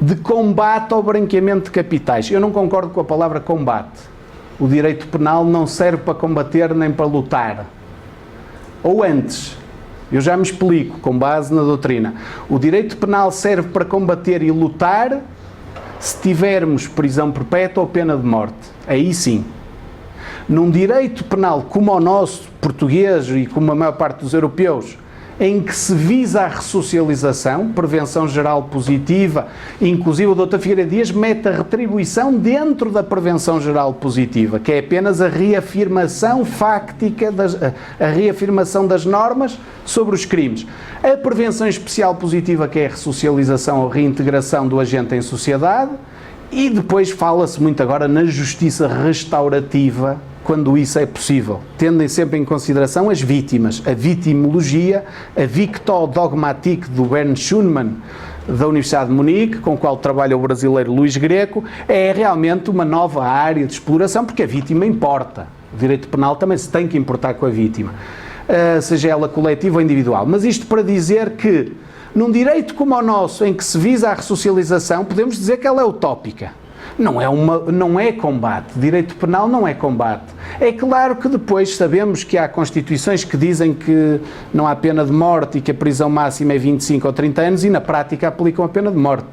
[SPEAKER 1] de combate ao branqueamento de capitais. Eu não concordo com a palavra combate. O direito penal não serve para combater nem para lutar. Ou antes, eu já me explico, com base na doutrina. O direito penal serve para combater e lutar se tivermos prisão perpétua ou pena de morte. Aí sim. Num direito penal como o nosso, português e como a maior parte dos europeus, em que se visa a ressocialização, prevenção geral positiva, inclusive o Dr. Figueiredo Dias mete a retribuição dentro da prevenção geral positiva, que é apenas a reafirmação fáctica, a reafirmação das normas sobre os crimes. A prevenção especial positiva, que é a ressocialização ou reintegração do agente em sociedade, e depois fala-se muito agora na justiça restaurativa, quando isso é possível, tendo sempre em consideração as vítimas. A vitimologia, a victodogmatique do Bernd Schumann, da Universidade de Munique, com o qual trabalha o brasileiro Luís Greco, é realmente uma nova área de exploração, porque a vítima importa. O direito penal também se tem que importar com a vítima, seja ela coletiva ou individual. Mas isto para dizer que, num direito como o nosso, em que se visa a ressocialização, podemos dizer que ela é utópica. Não é combate. Direito penal não é combate. É claro que depois sabemos que há constituições que dizem que não há pena de morte e que a prisão máxima é 25 ou 30 anos e na prática aplicam a pena de morte.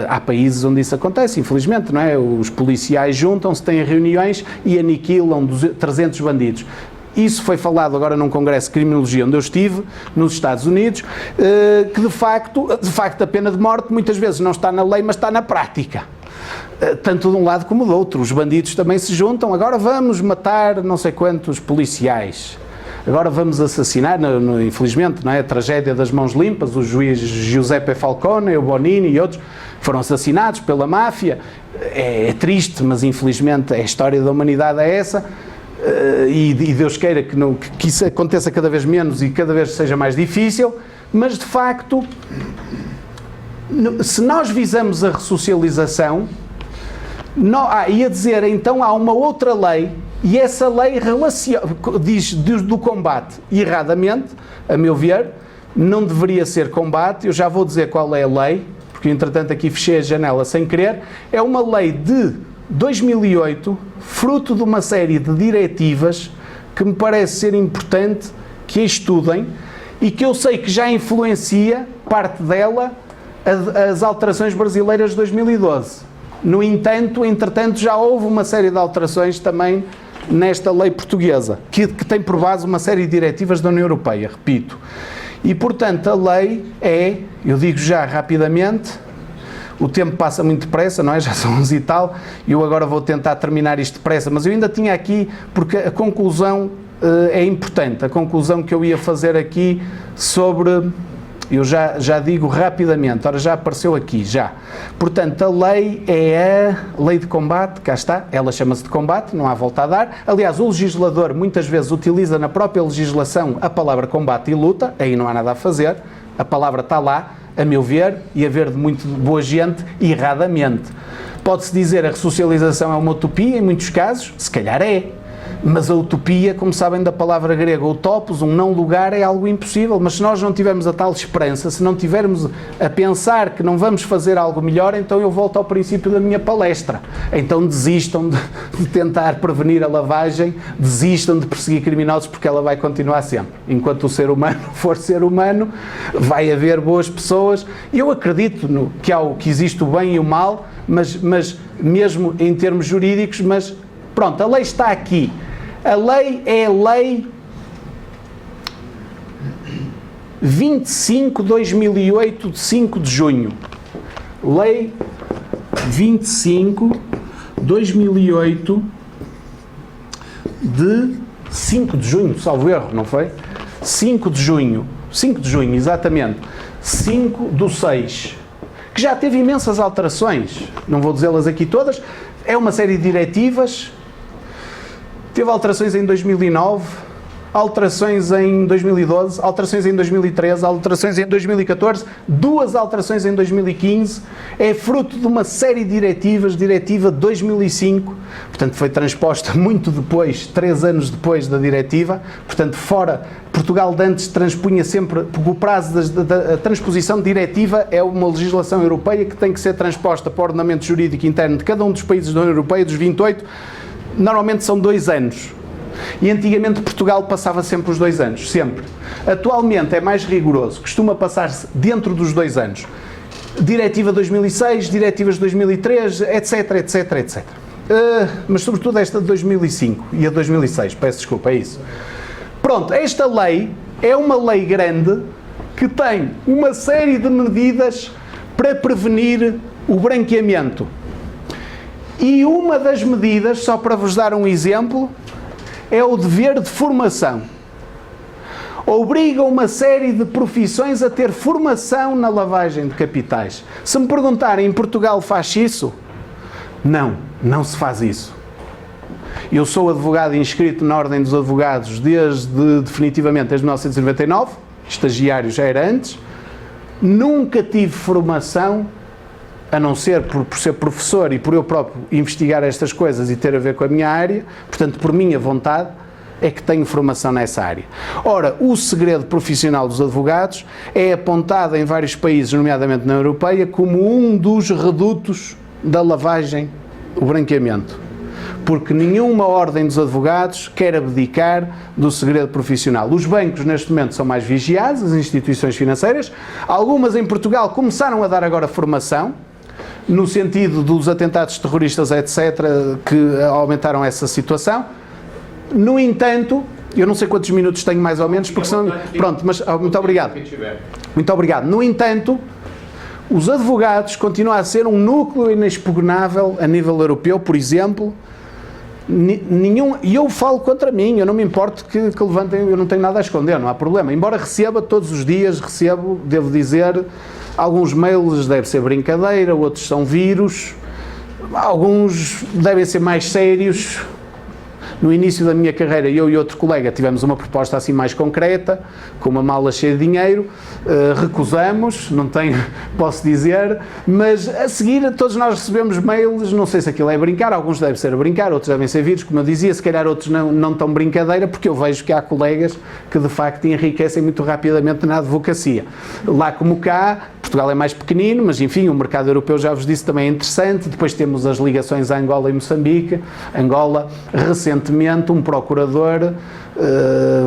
[SPEAKER 1] Há países onde isso acontece, infelizmente, não é? Os policiais juntam-se, têm reuniões e aniquilam 300 bandidos. Isso foi falado agora num congresso de criminologia onde eu estive, nos Estados Unidos, que de facto a pena de morte muitas vezes não está na lei, mas está na prática. Tanto de um lado como do outro. Os bandidos também se juntam, agora vamos matar não sei quantos policiais. Agora vamos assassinar, infelizmente, não é? A tragédia das mãos limpas, o juiz Giuseppe Falcone, o Bonini e outros foram assassinados pela máfia. É triste, mas infelizmente a história da humanidade é essa. E Deus queira que isso aconteça cada vez menos e cada vez seja mais difícil, mas de facto, se nós visamos a ressocialização, ia dizer, então há uma outra lei, e essa lei diz do combate, e erradamente, a meu ver, não deveria ser combate. Eu já vou dizer qual é a lei, porque entretanto aqui fechei a janela sem querer. É uma lei de 2008, fruto de uma série de diretivas que me parece ser importante que a estudem e que eu sei que já influencia, parte dela, as alterações brasileiras de 2012. No entanto, entretanto, já houve uma série de alterações também nesta lei portuguesa, que tem por base uma série de diretivas da União Europeia, repito. E, portanto, a lei eu digo já rapidamente, o tempo passa muito depressa, não é? Já são 11 e tal, e eu agora vou tentar terminar isto depressa, mas eu ainda tinha aqui, porque a conclusão é importante, a conclusão que eu ia fazer aqui sobre... Eu já digo rapidamente, ora já apareceu aqui, já. Portanto, a lei é a lei de combate, cá está, ela chama-se de combate, não há volta a dar. Aliás, o legislador muitas vezes utiliza na própria legislação a palavra combate e luta, aí não há nada a fazer, a palavra está lá, a meu ver, e a ver de muito boa gente, erradamente. Pode-se dizer a ressocialização é uma utopia, em muitos casos, se calhar é. Mas a utopia, como sabem da palavra grega utopos, um não lugar, é algo impossível. Mas se nós não tivermos a tal esperança, se não tivermos a pensar que não vamos fazer algo melhor, então eu volto ao princípio da minha palestra. Então desistam de tentar prevenir a lavagem, desistam de perseguir criminosos, porque ela vai continuar sempre. Enquanto o ser humano for ser humano, vai haver boas pessoas. Eu acredito que existe o bem e o mal, mas mesmo em termos jurídicos, mas pronto, a lei está aqui. A lei é a lei 25/2008 de 5 de junho. Lei 25/2008 de 5 de junho, salvo erro, não foi? 5 de junho, exatamente. 5/6, que já teve imensas alterações, não vou dizê-las aqui todas, é uma série de diretivas. Teve alterações em 2009, alterações em 2012, alterações em 2013, alterações em 2014, 2 alterações em 2015, é fruto de uma série de diretivas, diretiva 2005, portanto foi transposta muito depois, 3 anos depois da diretiva, portanto fora, Portugal de antes transpunha sempre, porque o prazo da transposição de diretiva é uma legislação europeia que tem que ser transposta para o ordenamento jurídico interno de cada um dos países da União Europeia, dos 28, normalmente são 2 anos. E antigamente Portugal passava sempre os 2 anos, sempre. Atualmente é mais rigoroso, costuma passar-se dentro dos 2 anos. Diretiva 2006, diretivas de 2003, etc, etc, etc. Mas sobretudo esta de 2005 e a de 2006, peço desculpa, é isso. Pronto, esta lei é uma lei grande que tem uma série de medidas para prevenir o branqueamento. E uma das medidas, só para vos dar um exemplo, é o dever de formação. Obriga uma série de profissões a ter formação na lavagem de capitais. Se me perguntarem, em Portugal faz isso? Não, não se faz isso. Eu sou advogado inscrito na Ordem dos Advogados definitivamente desde 1999, estagiário já era antes, nunca tive formação, a não ser por ser professor e por eu próprio investigar estas coisas e ter a ver com a minha área, portanto, por minha vontade, é que tenho formação nessa área. Ora, o segredo profissional dos advogados é apontado em vários países, nomeadamente na Europeia, como um dos redutos da lavagem, o branqueamento. Porque nenhuma ordem dos advogados quer abdicar do segredo profissional. Os bancos, neste momento, são mais vigiados, as instituições financeiras. Algumas em Portugal começaram a dar agora formação, no sentido dos atentados terroristas, etc., que aumentaram essa situação. No entanto, eu não sei quantos minutos tenho mais ou menos, porque senão... Pronto, mas muito obrigado. Muito obrigado. No entanto, os advogados continuam a ser um núcleo inexpugnável a nível europeu, por exemplo. E eu falo contra mim, eu não me importo que levantem, eu não tenho nada a esconder, não há problema. Embora receba todos os dias, devo dizer, alguns mails devem ser brincadeira, outros são vírus, alguns devem ser mais sérios. No início da minha carreira, eu e outro colega tivemos uma proposta assim mais concreta, com uma mala cheia de dinheiro, recusamos, não tenho, posso dizer, mas a seguir todos nós recebemos mails, não sei se aquilo é brincar, alguns devem ser a brincar, outros devem ser vírus, como eu dizia, se calhar outros não tão brincadeira, porque eu vejo que há colegas que de facto enriquecem muito rapidamente na advocacia. Lá como cá, Portugal é mais pequenino, mas enfim, o mercado europeu, já vos disse, também é interessante. Depois temos as ligações a Angola e Moçambique. Angola, recentemente, um procurador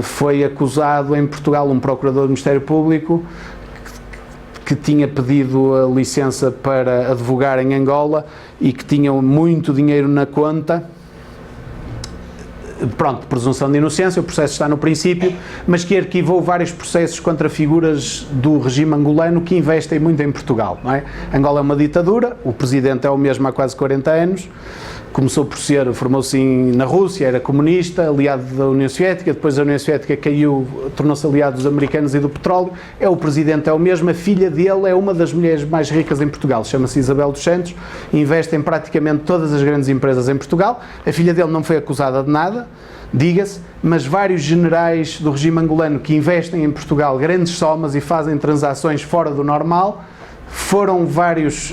[SPEAKER 1] foi acusado em Portugal, um procurador do Ministério Público, que tinha pedido a licença para advogar em Angola e que tinha muito dinheiro na conta. Pronto, presunção de inocência, o processo está no princípio, mas que arquivou vários processos contra figuras do regime angolano que investem muito em Portugal, não é? Angola é uma ditadura, o presidente é o mesmo há quase 40 anos, começou por formou-se na Rússia, era comunista, aliado da União Soviética, depois a União Soviética caiu, tornou-se aliado dos americanos e do petróleo, o presidente é o mesmo, a filha dele é uma das mulheres mais ricas em Portugal, chama-se Isabel dos Santos, investe em praticamente todas as grandes empresas em Portugal, a filha dele não foi acusada de nada, diga-se, mas vários generais do regime angolano que investem em Portugal grandes somas e fazem transações fora do normal, foram vários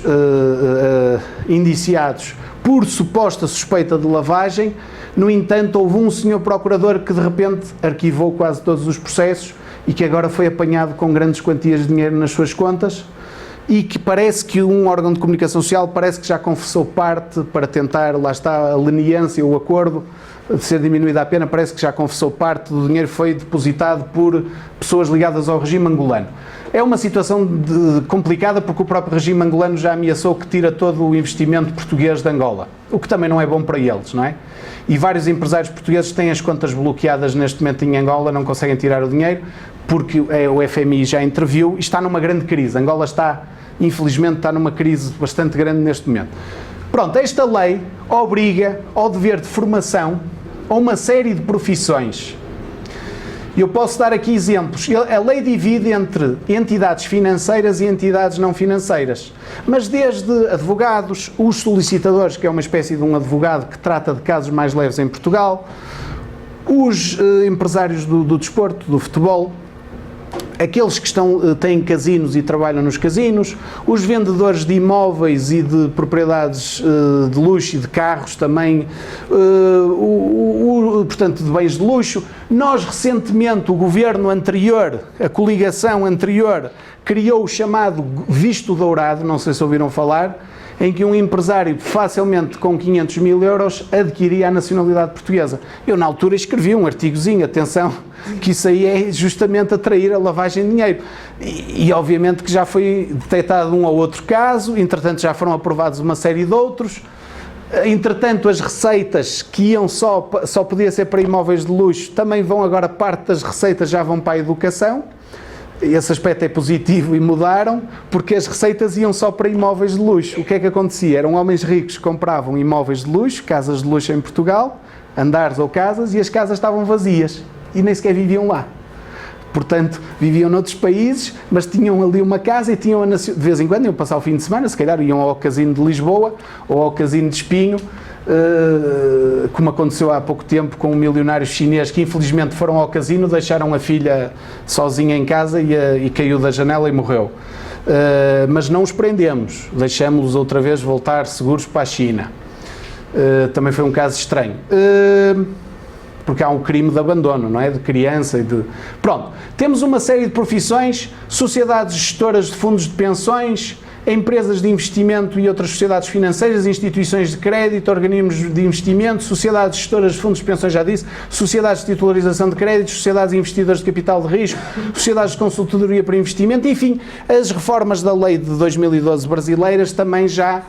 [SPEAKER 1] indiciados por suposta suspeita de lavagem. No entanto, houve um senhor procurador que de repente arquivou quase todos os processos e que agora foi apanhado com grandes quantias de dinheiro nas suas contas e que parece que um órgão de comunicação social parece que já confessou parte para tentar, lá está a leniência, o acordo de ser diminuída a pena, parece que já confessou parte do dinheiro foi depositado por pessoas ligadas ao regime angolano. É uma situação complicada porque o próprio regime angolano já ameaçou que tira todo o investimento português de Angola, o que também não é bom para eles, não é? E vários empresários portugueses têm as contas bloqueadas neste momento em Angola, não conseguem tirar o dinheiro porque o FMI já interviu e está numa grande crise. Angola infelizmente está numa crise bastante grande neste momento. Pronto, esta lei obriga ao dever de formação a uma série de profissões. Eu posso dar aqui exemplos. A lei divide entre entidades financeiras e entidades não financeiras. Mas desde advogados, os solicitadores, que é uma espécie de um advogado que trata de casos mais leves em Portugal, Os empresários do desporto, do futebol, aqueles que têm casinos e trabalham nos casinos, os vendedores de imóveis e de propriedades de luxo e de carros também, portanto, de bens de luxo. Nós, recentemente, o governo anterior, a coligação anterior, criou o chamado Visto Dourado, não sei se ouviram falar, em que um empresário facilmente com 500 mil euros adquiria a nacionalidade portuguesa. Eu, na altura, escrevi um artigozinho, atenção, que isso aí é justamente atrair a lavagem de dinheiro. E obviamente que já foi detectado um ou outro caso, entretanto já foram aprovados uma série de outros, entretanto as receitas que iam só podia ser para imóveis de luxo, também vão agora, parte das receitas já vão para a educação. Esse aspecto é positivo e mudaram, porque as receitas iam só para imóveis de luxo. O que é que acontecia? Eram homens ricos que compravam imóveis de luxo, casas de luxo em Portugal, andares ou casas, e as casas estavam vazias e nem sequer viviam lá. Portanto, viviam noutros países, mas tinham ali uma casa e tinham de vez em quando iam passar o fim de semana, se calhar iam ao Casino de Lisboa ou ao Casino de Espinho, como aconteceu há pouco tempo com um milionário chinês que infelizmente foram ao casino, deixaram a filha sozinha em casa e caiu da janela e morreu. Mas não os prendemos, deixamos-los outra vez voltar seguros para a China. Também foi um caso estranho. Porque há um crime de abandono, não é? De criança e de... Pronto, temos uma série de profissões, sociedades gestoras de fundos de pensões, empresas de investimento e outras sociedades financeiras, instituições de crédito, organismos de investimento, sociedades gestoras de fundos de pensões, já disse, sociedades de titularização de créditos, sociedades investidoras de capital de risco, sociedades de consultoria para investimento, enfim, as reformas da lei de 2012 brasileiras também já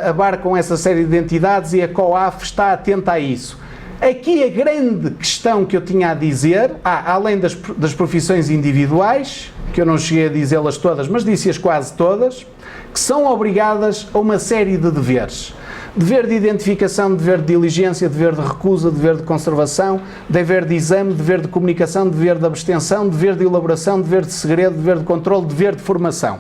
[SPEAKER 1] abarcam essa série de entidades e a COAF está atenta a isso. Aqui a grande questão que eu tinha a dizer, além das profissões individuais, que eu não cheguei a dizê-las todas, mas disse-as quase todas, que são obrigadas a uma série de deveres. Dever de identificação, dever de diligência, dever de recusa, dever de conservação, dever de exame, dever de comunicação, dever de abstenção, dever de elaboração, dever de segredo, dever de controle, dever de formação.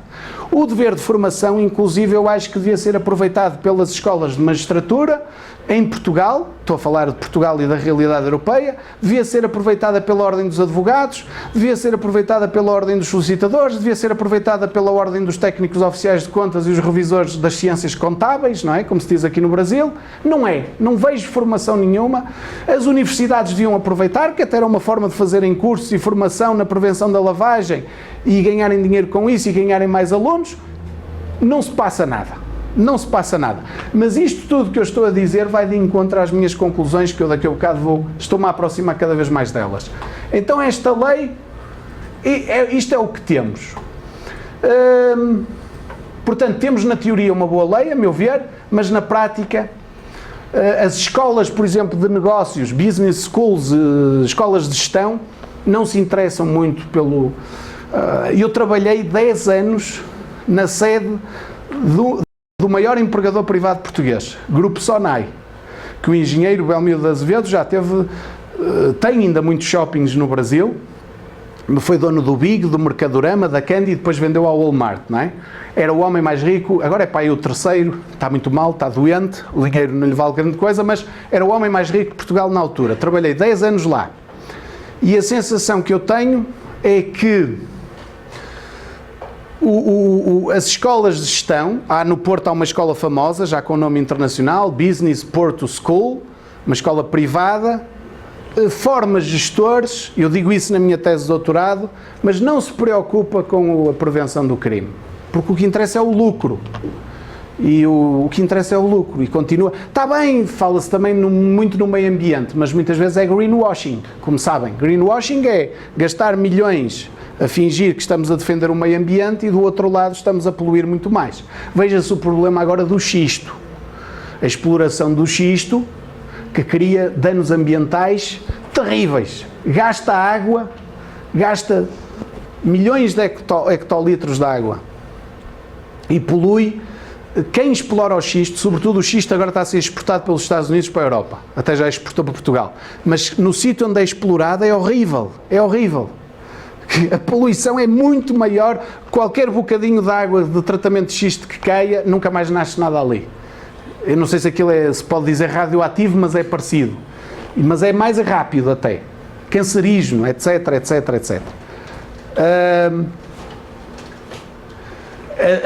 [SPEAKER 1] O dever de formação, inclusive, eu acho que devia ser aproveitado pelas escolas de magistratura em Portugal, estou a falar de Portugal e da realidade europeia, devia ser aproveitada pela Ordem dos Advogados, devia ser aproveitada pela Ordem dos Solicitadores, devia ser aproveitada pela Ordem dos Técnicos Oficiais de Contas e os Revisores das Ciências Contábeis, não é? Como se diz aqui no Brasil. Não é, não vejo formação nenhuma. As universidades deviam aproveitar, que até era uma forma de fazerem cursos e formação na prevenção da lavagem e ganharem dinheiro com isso e ganharem mais alunos. Não se passa nada. Não se passa nada. Mas isto tudo que eu estou a dizer vai de encontro às minhas conclusões, que eu daqui a bocado estou-me a aproximar cada vez mais delas. Então esta lei, isto é o que temos. Portanto, temos na teoria uma boa lei, a meu ver, mas na prática, as escolas, por exemplo, de negócios, business schools, escolas de gestão, não se interessam muito pelo... Eu trabalhei 10 anos na sede do maior empregador privado português, Grupo Sonai, que o engenheiro Belmiro de Azevedo já teve, tem ainda muitos shoppings no Brasil, foi dono do Big, do Mercadorama, da Candy e depois vendeu ao Walmart, não é? Era o homem mais rico, agora é para aí o terceiro, está muito mal, está doente, o dinheiro não lhe vale grande coisa, mas era o homem mais rico de Portugal na altura. Trabalhei 10 anos lá e a sensação que eu tenho é que as escolas de gestão, no Porto há uma escola famosa, já com nome internacional, Business Porto School, uma escola privada, forma gestores, eu digo isso na minha tese de doutorado, mas não se preocupa com a prevenção do crime, porque o que interessa é o lucro. E o que interessa é o lucro e continua. Está bem, fala-se também muito no meio ambiente, mas muitas vezes é greenwashing, como sabem. Greenwashing é gastar milhões a fingir que estamos a defender o meio ambiente e do outro lado estamos a poluir muito mais. Veja-se o problema agora do xisto. A exploração do xisto que cria danos ambientais terríveis. Gasta água, gasta milhões de hectolitros de água e polui. Quem explora o xisto, sobretudo o xisto agora está a ser exportado pelos Estados Unidos para a Europa, até já exportou para Portugal, mas no sítio onde é explorado é horrível, é horrível. A poluição é muito maior, qualquer bocadinho de água de tratamento de xisto que caia, nunca mais nasce nada ali. Eu não sei se aquilo se pode dizer radioativo, mas é parecido. mas é mais rápido até. Cancerígeno, etc, etc, etc.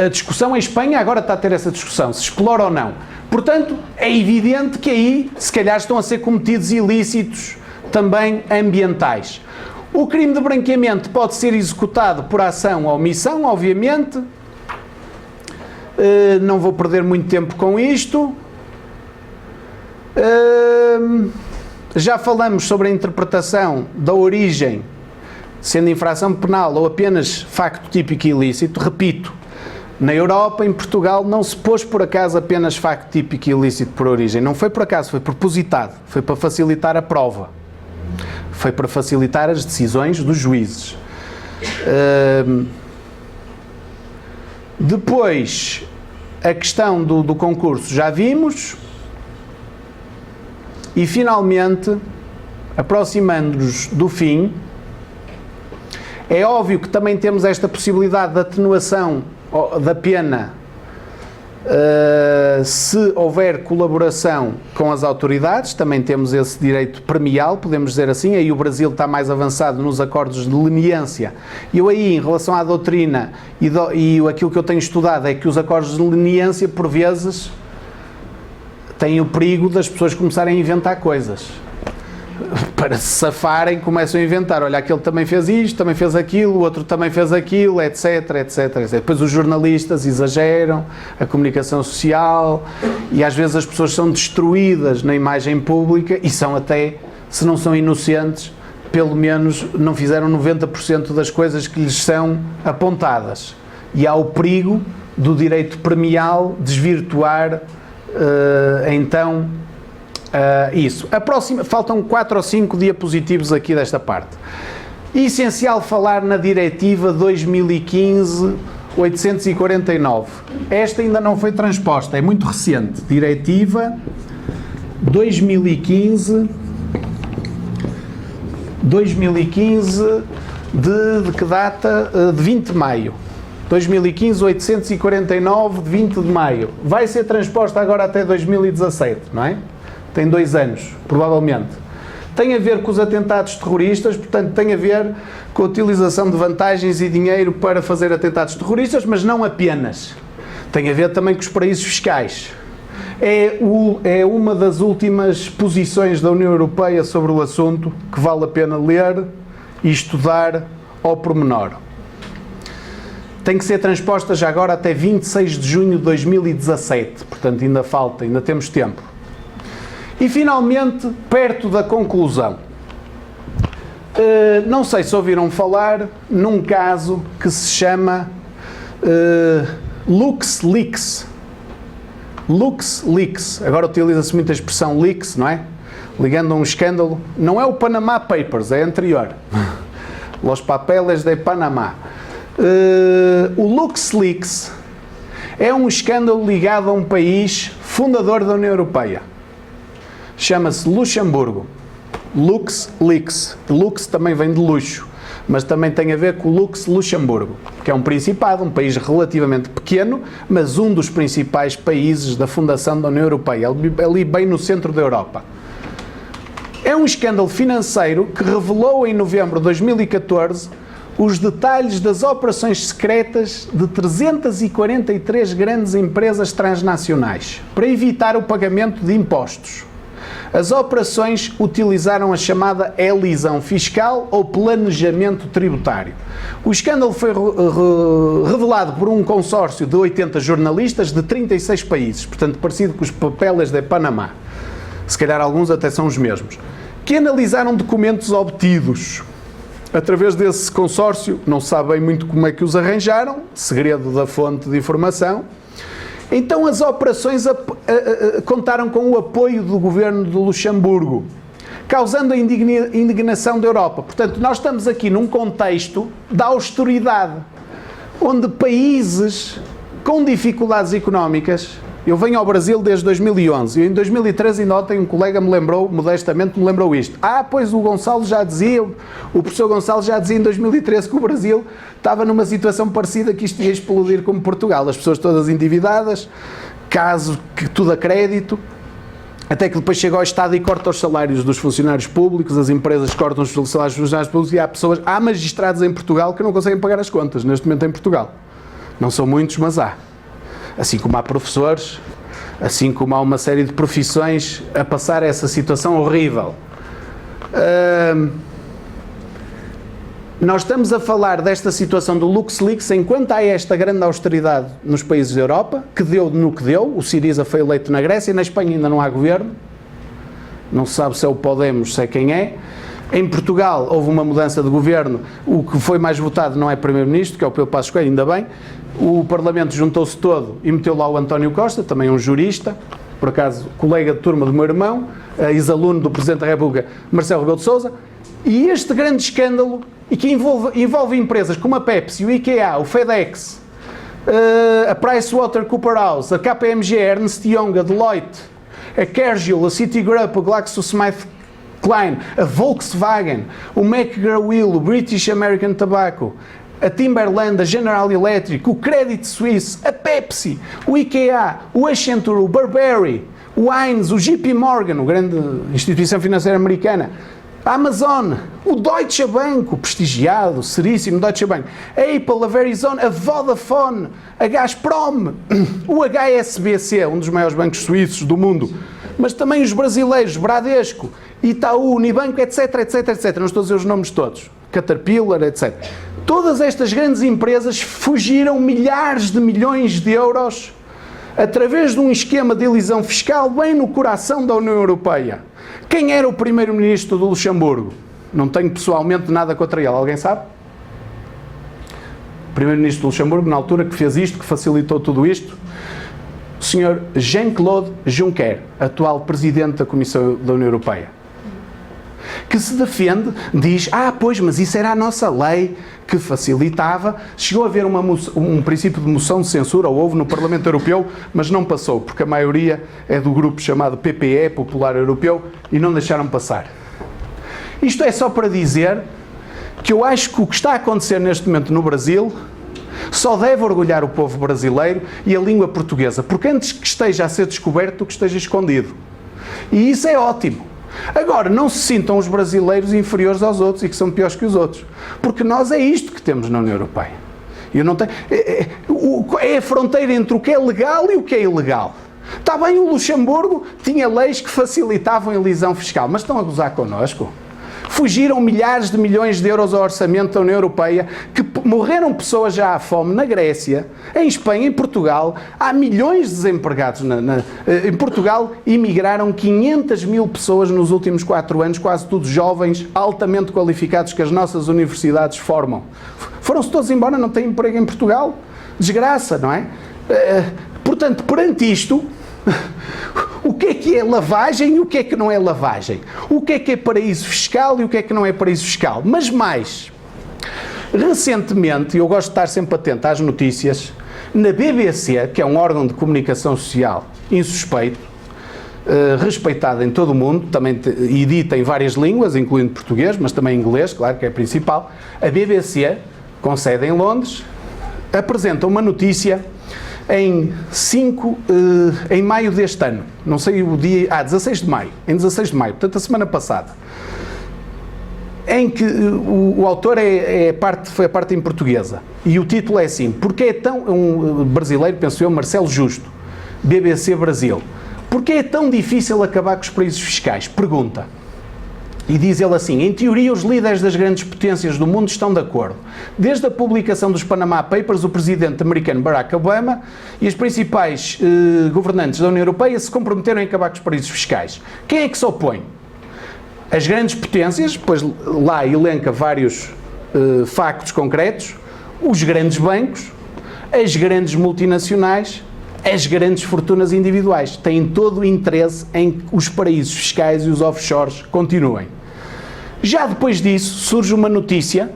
[SPEAKER 1] A discussão em Espanha agora está a ter essa discussão, se explora ou não. Portanto, é evidente que aí, se calhar, estão a ser cometidos ilícitos também ambientais. O crime de branqueamento pode ser executado por ação ou omissão, obviamente. Não vou perder muito tempo com isto. Já falamos sobre a interpretação da origem, sendo infração penal ou apenas facto típico e ilícito. Repito, na Europa, em Portugal, não se pôs por acaso apenas facto típico e ilícito por origem. Não foi por acaso, foi propositado. Foi para facilitar a prova. Foi para facilitar as decisões dos juízes. Depois, a questão do concurso já vimos. E, finalmente, aproximando-nos do fim, é óbvio que também temos esta possibilidade de atenuação da pena se houver colaboração com as autoridades. Também temos esse direito premial, podemos dizer assim. Aí o Brasil está mais avançado nos acordos de leniência. E eu aí, em relação à doutrina e aquilo que eu tenho estudado, é que os acordos de leniência, por vezes, têm o perigo das pessoas começarem a inventar coisas. Para se safarem, começam a inventar. Olha, aquele também fez isto, também fez aquilo, o outro também fez aquilo, etc, etc, etc. Depois os jornalistas exageram, a comunicação social, e às vezes as pessoas são destruídas na imagem pública e são até, se não são inocentes, pelo menos não fizeram 90% das coisas que lhes são apontadas. E há o perigo do direito premial desvirtuar então isso. Faltam 4 ou 5 diapositivos aqui desta parte. Essencial falar na diretiva 2015-849. Esta ainda não foi transposta, é muito recente. Diretiva 2015 de que data? De 20 de maio. 2015-849 de 20 de maio. Vai ser transposta agora até 2017, não é? Tem 2 anos, provavelmente. Tem a ver com os atentados terroristas, portanto tem a ver com a utilização de vantagens e dinheiro para fazer atentados terroristas, mas não apenas. Tem a ver também com os paraísos fiscais. É uma das últimas posições da União Europeia sobre o assunto que vale a pena ler e estudar ao pormenor. Tem que ser transposta já agora até 26 de junho de 2017, portanto ainda falta, ainda temos tempo. E finalmente, perto da conclusão, não sei se ouviram falar num caso que se chama LuxLeaks. LuxLeaks, agora utiliza-se muito a expressão leaks, não é? Ligando a um escândalo, não é o Panama Papers, é anterior. Los papeles de Panamá. O LuxLeaks é um escândalo ligado a um país fundador da União Europeia. Chama-se Luxemburgo. LuxLeaks. Lux também vem de luxo, mas também tem a ver com o Luxemburgo, que é um principado, um país relativamente pequeno, mas um dos principais países da fundação da União Europeia, ali bem no centro da Europa. É um escândalo financeiro que revelou em novembro de 2014 os detalhes das operações secretas de 343 grandes empresas transnacionais para evitar o pagamento de impostos. As operações utilizaram a chamada elisão fiscal ou planejamento tributário. O escândalo foi revelado por um consórcio de 80 jornalistas de 36 países, portanto parecido com os papeles de Panamá. Se calhar alguns até são os mesmos. Que analisaram documentos obtidos através desse consórcio, não se sabe bem muito como é que os arranjaram, segredo da fonte de informação. Então as operações contaram com o apoio do governo de Luxemburgo, causando a indignação da Europa. Portanto, nós estamos aqui num contexto da austeridade, onde países com dificuldades económicas... Eu venho ao Brasil desde 2011 e em 2013 ainda ontem um colega me lembrou, modestamente me lembrou isto. Pois o Gonçalo já dizia, o professor Gonçalo já dizia em 2013 que o Brasil estava numa situação parecida, que isto ia explodir como Portugal. As pessoas todas endividadas, caso que tudo a crédito. Até que depois chega ao Estado e corta os salários dos funcionários públicos, as empresas cortam os salários dos funcionários públicos e há magistrados em Portugal que não conseguem pagar as contas, neste momento em Portugal. Não são muitos, mas há. Assim como há professores, assim como há uma série de profissões a passar essa situação horrível. Nós estamos a falar desta situação do LuxLeaks enquanto há esta grande austeridade nos países da Europa, que deu no que deu. O Syriza foi eleito na Grécia, na Espanha ainda não há governo, não se sabe se é o Podemos, se é quem é. Em Portugal houve uma mudança de governo, o que foi mais votado não é primeiro-ministro, que é o Pedro Passos Coelho, ainda bem. O Parlamento juntou-se todo e meteu lá o António Costa, também um jurista, por acaso colega de turma do meu irmão, ex-aluno do Presidente da República, Marcelo Rebelo de Sousa. E este grande escândalo, e que envolve empresas como a Pepsi, o IKEA, o FedEx, a PricewaterhouseCoopers, a KPMG, a Ernst Young, a Deloitte, a Cargill, a Citigroup, a GlaxoSmithKline, a Volkswagen, o McGraw-Hill, o British American Tobacco, a Timberland, a General Electric, o Credit Suisse, a Pepsi, o IKEA, o Accenture, o Burberry, o Heinz, o JP Morgan, a grande instituição financeira americana, a Amazon, o Deutsche Bank, o prestigiado, seríssimo Deutsche Bank, a Apple, a Verizon, a Vodafone, a Gazprom, o HSBC, um dos maiores bancos suíços do mundo, mas também os brasileiros, Bradesco, Itaú, Unibanco, etc, etc, etc. Não estou a dizer os nomes todos. Caterpillar, etc. Todas estas grandes empresas fugiram milhares de milhões de euros através de um esquema de elisão fiscal bem no coração da União Europeia. Quem era o primeiro-ministro do Luxemburgo? Não tenho pessoalmente nada contra ele. Alguém sabe? O primeiro-ministro do Luxemburgo, na altura que fez isto, que facilitou tudo isto, o Sr. Jean-Claude Juncker, atual presidente da Comissão da União Europeia, que se defende, diz, pois, mas isso era a nossa lei que facilitava. Chegou a haver um princípio de moção de censura, ou houve no Parlamento Europeu, mas não passou, porque a maioria é do grupo chamado PPE, Popular Europeu, e não deixaram passar. Isto é só para dizer que eu acho que o que está a acontecer neste momento no Brasil só deve orgulhar o povo brasileiro e a língua portuguesa, porque antes que esteja a ser descoberto, que esteja escondido. E isso é ótimo. Agora, não se sintam os brasileiros inferiores aos outros e que são piores que os outros, porque nós é isto que temos na União Europeia. Eu não tenho, é a fronteira entre o que é legal e o que é ilegal. Está bem, o Luxemburgo tinha leis que facilitavam a elisão fiscal, mas estão a gozar connosco. Fugiram milhares de milhões de euros ao orçamento da União Europeia, que morreram pessoas já à fome na Grécia, em Espanha, em Portugal. Há milhões de desempregados. Em Portugal emigraram 500 mil pessoas nos últimos 4 anos, quase todos jovens, altamente qualificados, que as nossas universidades formam. Foram-se todos embora, não têm emprego em Portugal. Desgraça, não é? Portanto, perante isto, o que é lavagem e o que não é lavagem? O que é paraíso fiscal e o que não é paraíso fiscal? Mas mais, recentemente, eu gosto de estar sempre atento às notícias, na BBC, que é um órgão de comunicação social insuspeito, respeitado em todo o mundo, também edita em várias línguas, incluindo português, mas também inglês, claro que é a principal, a BBC, com sede em Londres, apresenta uma notícia em maio deste ano, não sei o dia, 16 de maio, em 16 de maio, portanto a semana passada, em que o autor foi a parte em portuguesa, e o título é assim, porque é tão, um brasileiro, penso eu, Marcelo Justo, BBC Brasil, porque é tão difícil acabar com os paraísos fiscais? Pergunta. E diz ele assim, em teoria os líderes das grandes potências do mundo estão de acordo. Desde a publicação dos Panama Papers, o presidente americano Barack Obama e os principais governantes da União Europeia se comprometeram em acabar com os paraísos fiscais. Quem é que se opõe? As grandes potências, pois lá elenca vários factos concretos, os grandes bancos, as grandes multinacionais, as grandes fortunas individuais. Têm todo o interesse em que os paraísos fiscais e os offshores continuem. Já depois disso, surge uma notícia,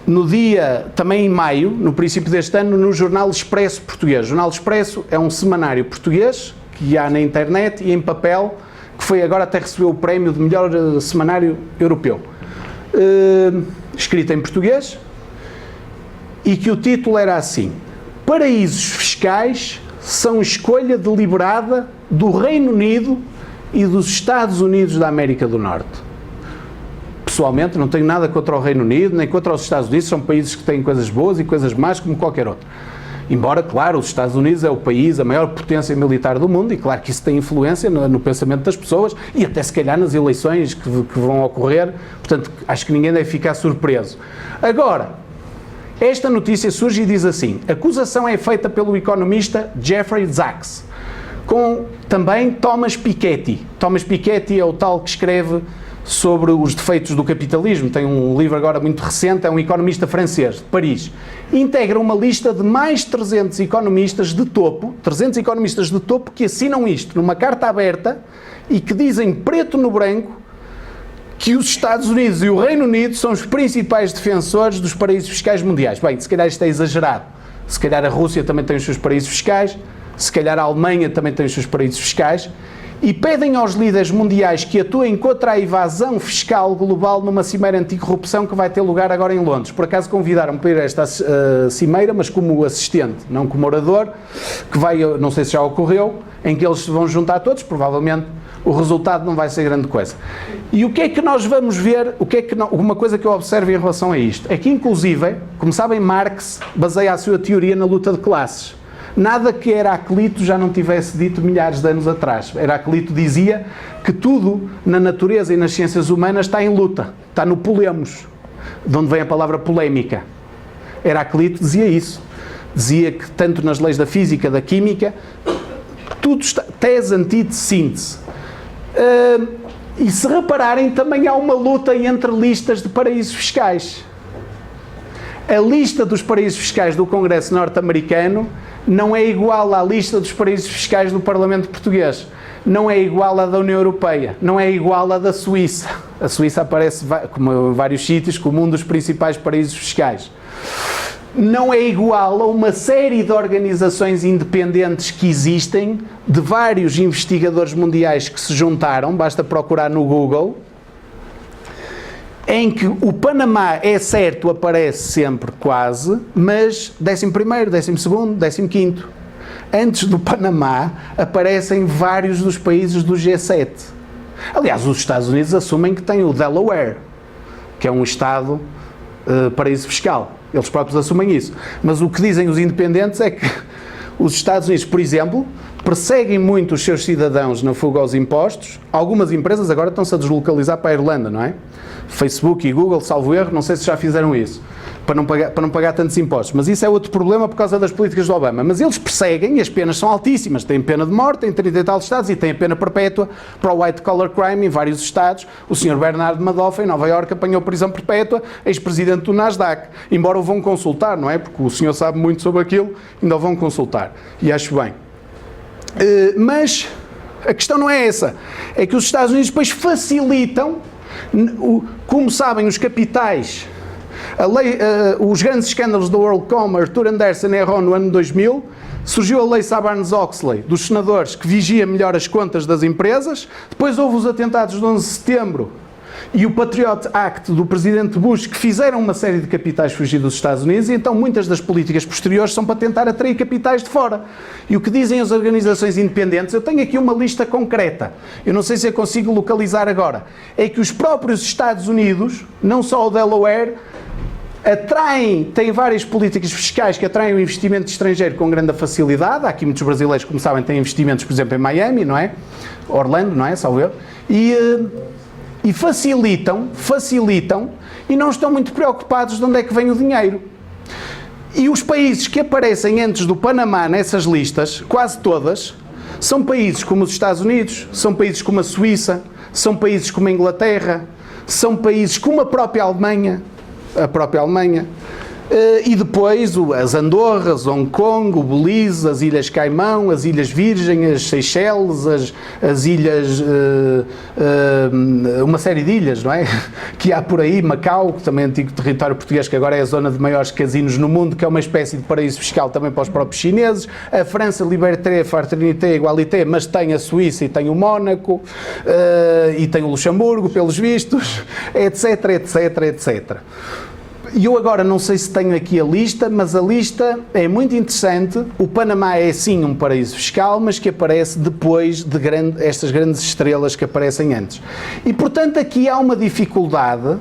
[SPEAKER 1] no dia, também em maio, no princípio deste ano, no Jornal Expresso Português. O Jornal Expresso é um semanário português, que há na internet e em papel, que foi agora até recebeu o prémio de melhor semanário europeu. Escrito em português, e que o título era assim, Paraísos fiscais são escolha deliberada do Reino Unido e dos Estados Unidos da América do Norte. Pessoalmente, não tenho nada contra o Reino Unido, nem contra os Estados Unidos, são países que têm coisas boas e coisas más como qualquer outro. Embora, claro, os Estados Unidos é o país, a maior potência militar do mundo, e claro que isso tem influência no pensamento das pessoas e até se calhar nas eleições que vão ocorrer, portanto, acho que ninguém deve ficar surpreso. Agora, esta notícia surge e diz assim: a acusação é feita pelo economista Jeffrey Sachs, com também Thomas Piketty. Thomas Piketty é o tal que escreve sobre os defeitos do capitalismo, tem um livro agora muito recente, é um economista francês, de Paris. Integra uma lista de mais 300 economistas de topo que assinam isto numa carta aberta e que dizem preto no branco que os Estados Unidos e o Reino Unido são os principais defensores dos paraísos fiscais mundiais. Bem, se calhar isto é exagerado. Se calhar a Rússia também tem os seus paraísos fiscais, se calhar a Alemanha também tem os seus paraísos fiscais, e pedem aos líderes mundiais que atuem contra a evasão fiscal global numa cimeira anticorrupção que vai ter lugar agora em Londres. Por acaso convidaram-me para ir a esta cimeira, mas como assistente, não como orador, que vai, não sei se já ocorreu, em que eles se vão juntar todos, provavelmente o resultado não vai ser grande coisa. E o que é que nós vamos ver, uma coisa que eu observo em relação a isto, é que inclusive, como sabem, Marx baseia a sua teoria na luta de classes. Nada que Heraclito já não tivesse dito milhares de anos atrás. Heraclito dizia que tudo na natureza e nas ciências humanas está em luta, está no polemos, de onde vem a palavra polémica. Heraclito dizia isso. Dizia que tanto nas leis da física, da química, tudo está, tese, antítese, síntese. E se repararem, também há uma luta entre listas de paraísos fiscais. A lista dos paraísos fiscais do Congresso norte-americano não é igual à lista dos paraísos fiscais do Parlamento português, não é igual à da União Europeia, não é igual à da Suíça. A Suíça aparece como em vários sítios como um dos principais paraísos fiscais. Não é igual a uma série de organizações independentes que existem, de vários investigadores mundiais que se juntaram, basta procurar no Google, em que o Panamá, é certo, aparece sempre quase, mas 11º, 12º, 15º. Antes do Panamá, aparecem vários dos países do G7. Aliás, os Estados Unidos assumem que têm o Delaware, que é um Estado paraíso fiscal. Eles próprios assumem isso. Mas o que dizem os independentes é que os Estados Unidos, por exemplo, perseguem muito os seus cidadãos na fuga aos impostos. Algumas empresas agora estão-se a deslocalizar para a Irlanda, não é? Facebook e Google, salvo erro, não sei se já fizeram isso, para não pagar tantos impostos. Mas isso é outro problema por causa das políticas do Obama. Mas eles perseguem e as penas são altíssimas. Têm pena de morte em 30 e tal estados e têm a pena perpétua para o white collar crime em vários estados. O Sr. Bernard Madoff, em Nova Iorque, apanhou prisão perpétua, ex-presidente do Nasdaq. Embora o vão consultar, não é? Porque o senhor sabe muito sobre aquilo, ainda o vão consultar. E acho bem. Mas a questão não é essa. É que os Estados Unidos depois facilitam, como sabem, os capitais, os grandes escândalos do WorldCom, Arthur Andersen e Enron no ano 2000, surgiu a lei Sarbanes-Oxley, dos senadores, que vigia melhor as contas das empresas. Depois houve os atentados de 11 de setembro e o Patriot Act do presidente Bush, que fizeram uma série de capitais fugir dos Estados Unidos, e então muitas das políticas posteriores são para tentar atrair capitais de fora. E o que dizem as organizações independentes, eu tenho aqui uma lista concreta, eu não sei se eu consigo localizar agora, é que os próprios Estados Unidos, não só o Delaware, têm várias políticas fiscais que atraem o investimento estrangeiro com grande facilidade. Há aqui muitos brasileiros, como sabem, têm investimentos, por exemplo, em Miami, não é? Orlando, não é? Salvo eu. E facilitam e não estão muito preocupados de onde é que vem o dinheiro. E os países que aparecem antes do Panamá nessas listas, quase todas, são países como os Estados Unidos, são países como a Suíça, são países como a Inglaterra, são países como a própria Alemanha, e depois as Andorras, Hong Kong, o Belize, as Ilhas Caimão, as Ilhas Virgem, as Seychelles, as ilhas, uma série de ilhas, não é? Que há por aí, Macau, que também é antigo território português, que agora é a zona de maiores casinos no mundo, que é uma espécie de paraíso fiscal também para os próprios chineses. A França, Liberté, Fraternité, Égalité, mas tem a Suíça e tem o Mónaco, e tem o Luxemburgo, pelos vistos, etc, etc, etc. E eu agora não sei se tenho aqui a lista, mas a lista é muito interessante. O Panamá é sim um paraíso fiscal, mas que aparece depois de estas grandes estrelas que aparecem antes. E portanto aqui há uma dificuldade.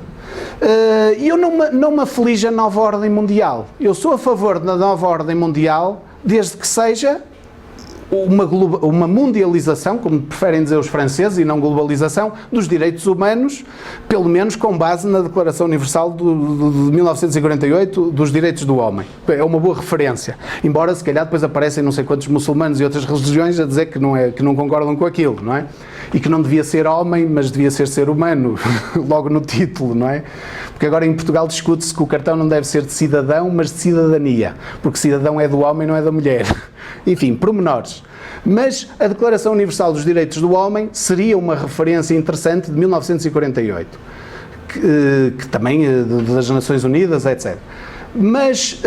[SPEAKER 1] Eu não me aflige a nova ordem mundial. Eu sou a favor da nova ordem mundial, desde que seja uma mundialização, como preferem dizer os franceses, e não globalização, dos direitos humanos, pelo menos com base na Declaração Universal de 1948 dos Direitos do Homem. É uma boa referência. Embora, se calhar, depois aparecem não sei quantos muçulmanos e outras religiões a dizer que não concordam com aquilo, não é? E que não devia ser homem, mas devia ser humano, logo no título, não é? Porque agora em Portugal discute-se que o cartão não deve ser de cidadão, mas de cidadania, porque cidadão é do homem, não é da mulher. Enfim, pormenores. Mas a Declaração Universal dos Direitos do Homem seria uma referência interessante de 1948, que também das Nações Unidas, etc. Mas,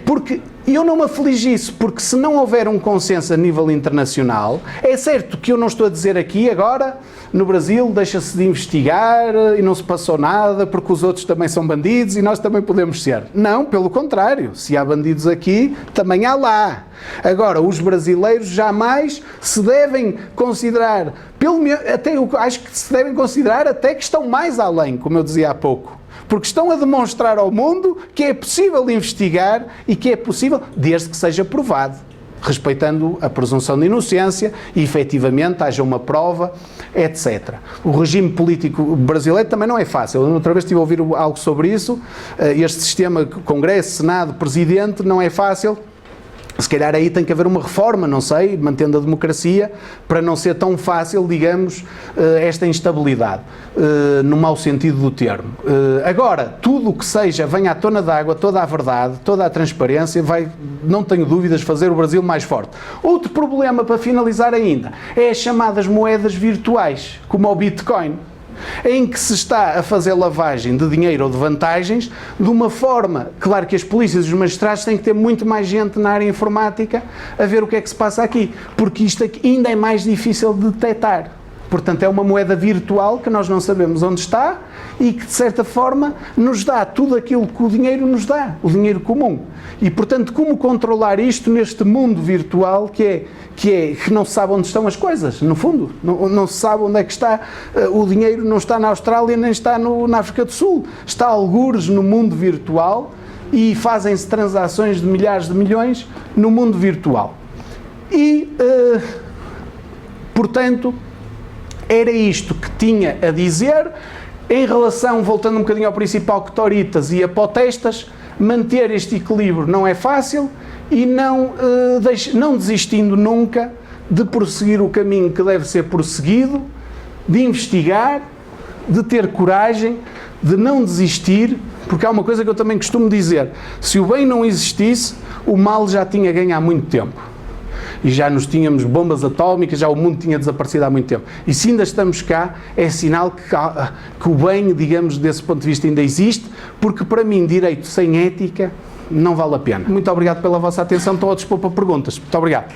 [SPEAKER 1] porque eu não me aflige isso, porque se não houver um consenso a nível internacional, é certo que eu não estou a dizer aqui agora, no Brasil deixa-se de investigar e não se passou nada, porque os outros também são bandidos e nós também podemos ser. Não, pelo contrário, se há bandidos aqui, também há lá. Agora, os brasileiros jamais se devem considerar, até eu acho que se devem considerar até que estão mais além, como eu dizia há pouco. Porque estão a demonstrar ao mundo que é possível investigar e que é possível, desde que seja provado, respeitando a presunção de inocência e efetivamente haja uma prova, etc. O regime político brasileiro também não é fácil. Eu outra vez estive a ouvir algo sobre isso. Este sistema, Congresso, Senado, Presidente, não é fácil. Se calhar aí tem que haver uma reforma, não sei, mantendo a democracia, para não ser tão fácil, digamos, esta instabilidade, no mau sentido do termo. Agora, tudo o que seja, venha à tona d'água, toda a verdade, toda a transparência, vai, não tenho dúvidas, fazer o Brasil mais forte. Outro problema, para finalizar ainda, é as chamadas moedas virtuais, como o Bitcoin, em que se está a fazer lavagem de dinheiro ou de vantagens de uma forma, claro que as polícias e os magistrados têm que ter muito mais gente na área informática a ver o que é que se passa aqui, porque isto aqui ainda é mais difícil de detectar. Portanto, é uma moeda virtual que nós não sabemos onde está e que, de certa forma, nos dá tudo aquilo que o dinheiro nos dá, o dinheiro comum. E, portanto, como controlar isto neste mundo virtual que não se sabe onde estão as coisas, no fundo. Não se sabe onde é que está o dinheiro, não está na Austrália nem está na África do Sul. Está algures no mundo virtual e fazem-se transações de milhares de milhões no mundo virtual. E, portanto, era isto que tinha a dizer. Em relação, voltando um bocadinho ao principal, que Toritas e Apotestas, manter este equilíbrio não é fácil e não desistindo nunca de prosseguir o caminho que deve ser prosseguido, de investigar, de ter coragem, de não desistir, porque há uma coisa que eu também costumo dizer: se o bem não existisse, o mal já tinha ganho há muito tempo. E já nos tínhamos bombas atómicas, já o mundo tinha desaparecido há muito tempo. E se ainda estamos cá, é sinal que o bem, digamos, desse ponto de vista ainda existe, porque para mim, direito sem ética não vale a pena. Muito obrigado pela vossa atenção, estou ao dispor para perguntas. Muito obrigado.